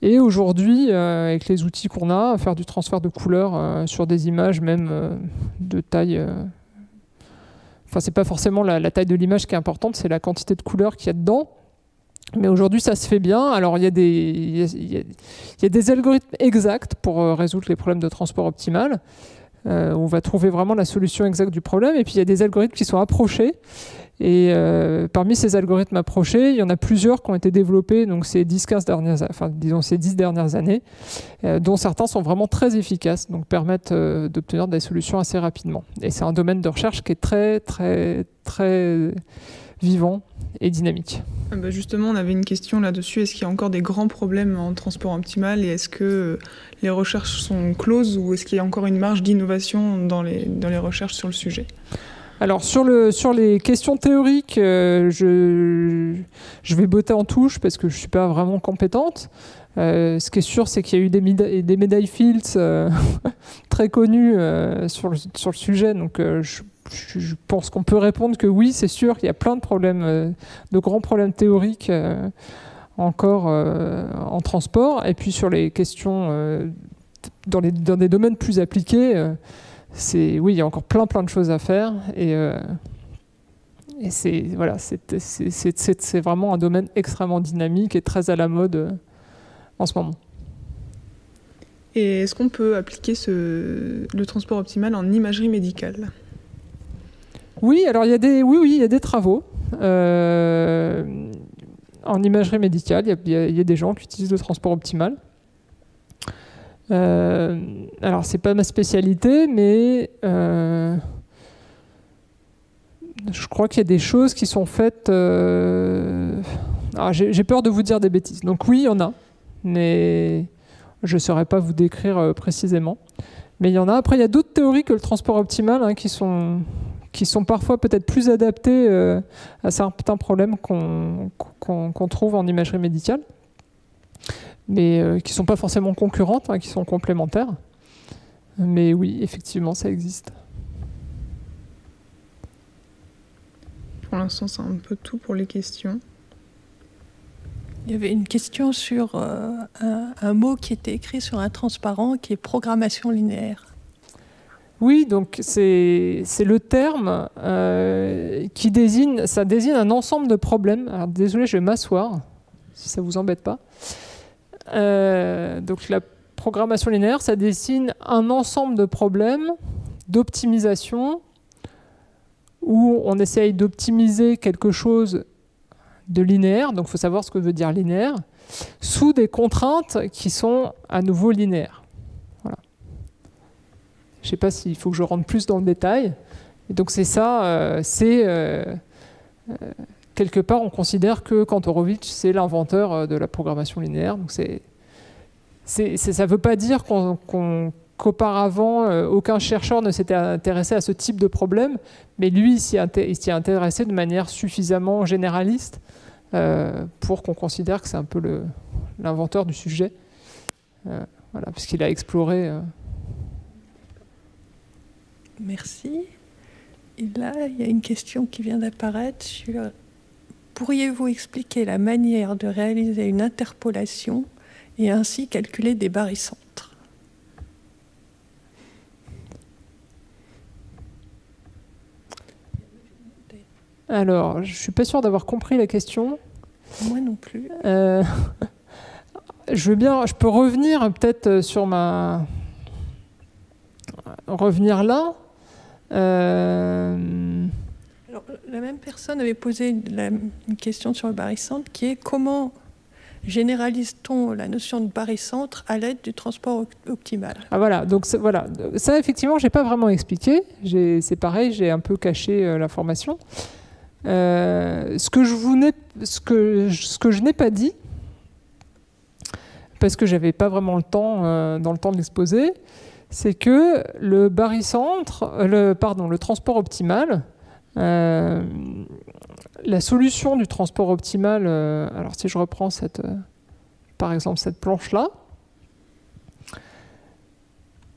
[SPEAKER 2] Et aujourd'hui, avec les outils qu'on a, faire du transfert de couleurs sur des images même de taille... Enfin, c'est pas forcément la taille de l'image qui est importante, c'est la quantité de couleurs qu'il y a dedans. Mais aujourd'hui, ça se fait bien. Alors, il y a des algorithmes exacts pour résoudre les problèmes de transport optimal. On va trouver vraiment la solution exacte du problème. Et puis, il y a des algorithmes qui sont approchés. Et parmi ces algorithmes approchés, il y en a plusieurs qui ont été développés donc ces 10 dernières années, dont certains sont vraiment très efficaces, donc permettent d'obtenir des solutions assez rapidement. Et c'est un domaine de recherche qui est très, très, très vivant et dynamique.
[SPEAKER 3] Justement, on avait une question là-dessus. Est-ce qu'il y a encore des grands problèmes en transport optimal et est-ce que les recherches sont closes ou est-ce qu'il y a encore une marge d'innovation dans les recherches sur le sujet?
[SPEAKER 2] Alors sur les questions théoriques, je vais botter en touche parce que je ne suis pas vraiment compétente. Ce qui est sûr, c'est qu'il y a eu des médailles Fields très connues sur le sujet. Donc je pense qu'on peut répondre que oui, c'est sûr qu'il y a plein de problèmes, de grands problèmes théoriques encore en transport. Et puis sur les questions dans des domaines plus appliqués, oui, il y a encore plein de choses à faire. Et c'est vraiment un domaine extrêmement dynamique et très à la mode en ce moment.
[SPEAKER 3] Et est-ce qu'on peut appliquer le transport optimal en imagerie médicale?
[SPEAKER 2] Oui, alors il y a des travaux. En imagerie médicale, il y a des gens qui utilisent le transport optimal. Alors, c'est pas ma spécialité, mais je crois qu'il y a des choses qui sont faites... j'ai peur de vous dire des bêtises. Donc oui, il y en a, mais je ne saurais pas vous décrire précisément. Mais il y en a. Après, il y a d'autres théories que le transport optimal, hein, qui sont parfois peut-être plus adaptées à certains problèmes qu'on trouve en imagerie médicale, mais qui ne sont pas forcément concurrentes, hein, qui sont complémentaires. Mais oui, effectivement, ça existe.
[SPEAKER 3] Pour l'instant, c'est un peu tout pour les questions.
[SPEAKER 1] Il y avait une question sur un mot qui était écrit sur un transparent, qui est programmation linéaire.
[SPEAKER 2] Oui, donc c'est le terme qui désigne un ensemble de problèmes. Alors désolé, je vais m'asseoir, si ça ne vous embête pas. Donc la programmation linéaire, ça désigne un ensemble de problèmes d'optimisation où on essaye d'optimiser quelque chose de linéaire, donc il faut savoir ce que veut dire linéaire, sous des contraintes qui sont à nouveau linéaires. Voilà. Je ne sais pas s'il faut que je rentre plus dans le détail. Et donc c'est ça, quelque part on considère que Kantorowicz c'est l'inventeur de la programmation linéaire. Donc ça ne veut pas dire qu'auparavant aucun chercheur ne s'était intéressé à ce type de problème, mais lui il s'y est intéressé de manière suffisamment généraliste pour qu'on considère que c'est un peu l'inventeur du sujet, voilà, parce qu'il a exploré.
[SPEAKER 1] Merci. Et là, il y a une question qui vient d'apparaître sur: pourriez-vous expliquer la manière de réaliser une interpolation et ainsi calculer des barycentres?
[SPEAKER 2] Alors, je ne suis pas sûr d'avoir compris la question.
[SPEAKER 1] Moi non plus.
[SPEAKER 2] Je peux revenir peut-être sur revenir là.
[SPEAKER 1] Alors, la même personne avait posé une question sur le barycentre qui est: comment généralise-t-on la notion de barycentre à l'aide du transport optimal?
[SPEAKER 2] Ah voilà, donc voilà. Ça effectivement, j'ai pas vraiment expliqué. C'est pareil, j'ai un peu caché l'information. Ce que je n'ai pas dit, parce que j'avais pas vraiment le temps dans le temps de l'exposer, c'est que le barycentre, le transport optimal, la solution du transport optimal, alors si je reprends par exemple cette planche-là,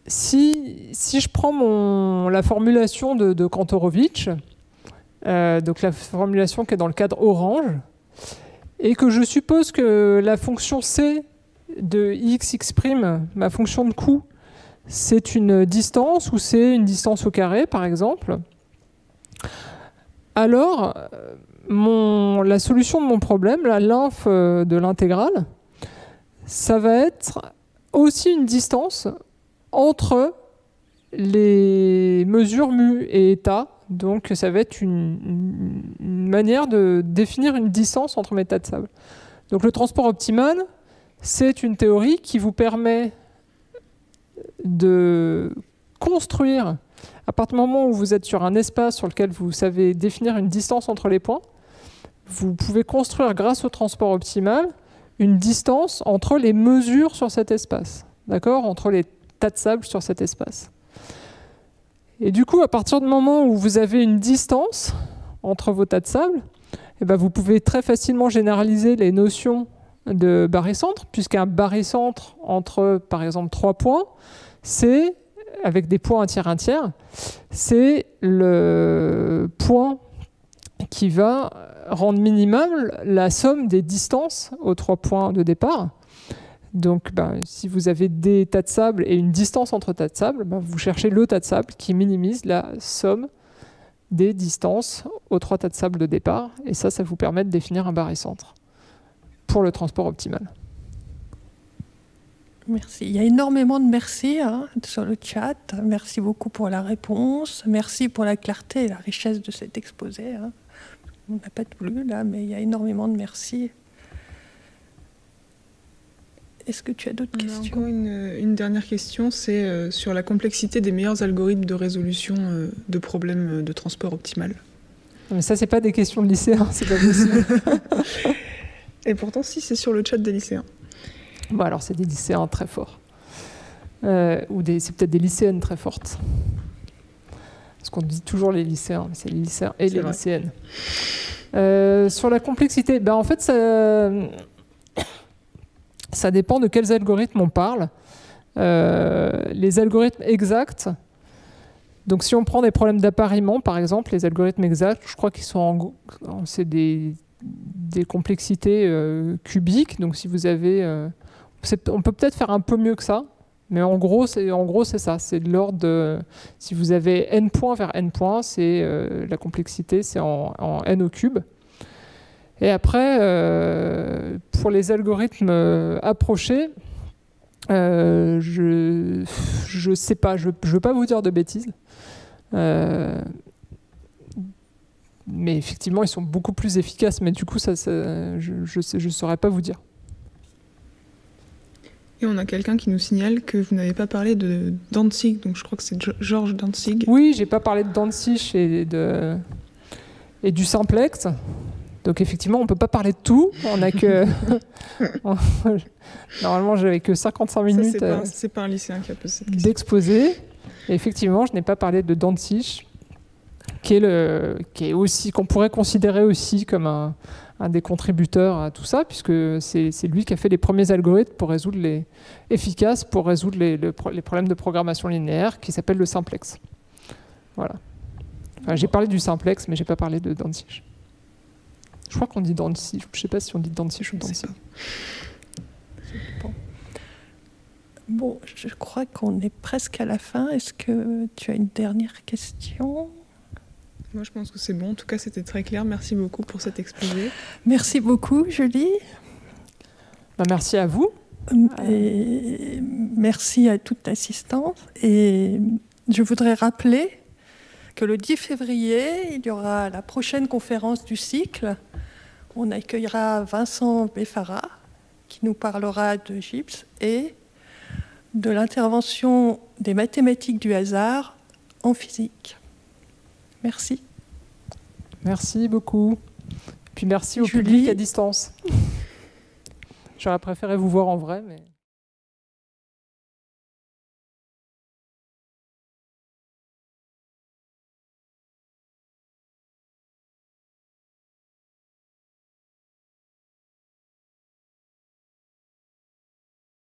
[SPEAKER 2] si je prends la formulation de Kantorowicz, donc la formulation qui est dans le cadre orange, et que je suppose que la fonction C de x(x'), ma fonction de coût, c'est une distance ou c'est une distance au carré, par exemple, alors la solution de mon problème, la lymphe de l'intégrale, ça va être aussi une distance entre les mesures mu et eta. Donc ça va être une manière de définir une distance entre mes tas de sable. Donc le transport optimal, c'est une théorie qui vous permet de construire, à partir du moment où vous êtes sur un espace sur lequel vous savez définir une distance entre les points, vous pouvez construire grâce au transport optimal une distance entre les mesures sur cet espace, d'accord, entre les tas de sable sur cet espace. Et du coup, à partir du moment où vous avez une distance entre vos tas de sable, eh ben vous pouvez très facilement généraliser les notions de barycentre, puisqu'un barycentre entre, par exemple, 3 points, c'est, avec des points un tiers, c'est le point qui va rendre minimale la somme des distances aux 3 points de départ. Donc, si vous avez des tas de sable et une distance entre tas de sable, vous cherchez le tas de sable qui minimise la somme des distances aux 3 tas de sable de départ. Et ça vous permet de définir un barycentre pour le transport optimal.
[SPEAKER 1] Merci. Il y a énormément de merci sur le chat. Merci beaucoup pour la réponse. Merci pour la clarté et la richesse de cet exposé. On n'a pas tout lu là, mais il y a énormément de merci. Est-ce que tu as d'autres questions?
[SPEAKER 3] Encore une dernière question, c'est sur la complexité des meilleurs algorithmes de résolution de problèmes de transport optimal.
[SPEAKER 2] Mais ça, c'est pas des questions de lycéens, c'est pas possible.
[SPEAKER 3] Et pourtant, si, c'est sur le chat des lycéens.
[SPEAKER 2] Bon, alors, c'est des lycéens très forts. Ou c'est peut-être des lycéennes très fortes. Parce qu'on dit toujours les lycéens, mais c'est les lycéens et les lycéennes. Sur la complexité, ben, en fait, ça dépend de quels algorithmes on parle. Les algorithmes exacts, donc si on prend des problèmes d'appariement, par exemple, les algorithmes exacts, je crois qu'ils sont c'est des complexités cubiques. Donc si vous avez... on peut peut-être faire un peu mieux que ça, mais en gros c'est ça. C'est de l'ordre de... Si vous avez n points vers n points, la complexité, c'est en n au cube. Et après, pour les algorithmes approchés, je sais pas, je veux pas vous dire de bêtises. Mais effectivement, ils sont beaucoup plus efficaces. Mais du coup, je saurais pas vous dire.
[SPEAKER 3] Et on a quelqu'un qui nous signale que vous n'avez pas parlé de Dantzig, donc je crois que c'est Georges Dantzig.
[SPEAKER 2] Oui, j'ai pas parlé de Dantzig et du simplex. Donc effectivement, on ne peut pas parler de tout. On a que normalement, j'avais que 55 minutes
[SPEAKER 3] c'est pas un lycéen qui a posé cette question.
[SPEAKER 2] d'exposé. Et effectivement, je n'ai pas parlé de Dantzig, qui est aussi, qu'on pourrait considérer aussi comme un des contributeurs à tout ça, puisque c'est lui qui a fait les premiers algorithmes efficaces pour résoudre les problèmes de programmation linéaire, qui s'appelle le simplex. Voilà. Enfin, j'ai parlé du simplex, mais j'ai pas parlé de Dantzig. Je crois qu'on dit Dantzig. Je ne sais pas si on dit Dantzig ou Dantzig.
[SPEAKER 1] Bon, je crois qu'on est presque à la fin. Est-ce que tu as une dernière question?
[SPEAKER 3] Moi, je pense que c'est bon. En tout cas, c'était très clair. Merci beaucoup pour cet exposé.
[SPEAKER 1] Merci beaucoup, Julie.
[SPEAKER 2] Merci à vous.
[SPEAKER 1] Et merci à toute l'assistance. Et je voudrais rappeler que le 10 février, il y aura la prochaine conférence du cycle. On accueillera Vincent Beffara, qui nous parlera de Gibbs et de l'intervention des mathématiques du hasard en physique. Merci.
[SPEAKER 2] Merci beaucoup. Puis merci au public à distance. J'aurais préféré vous voir en vrai, mais...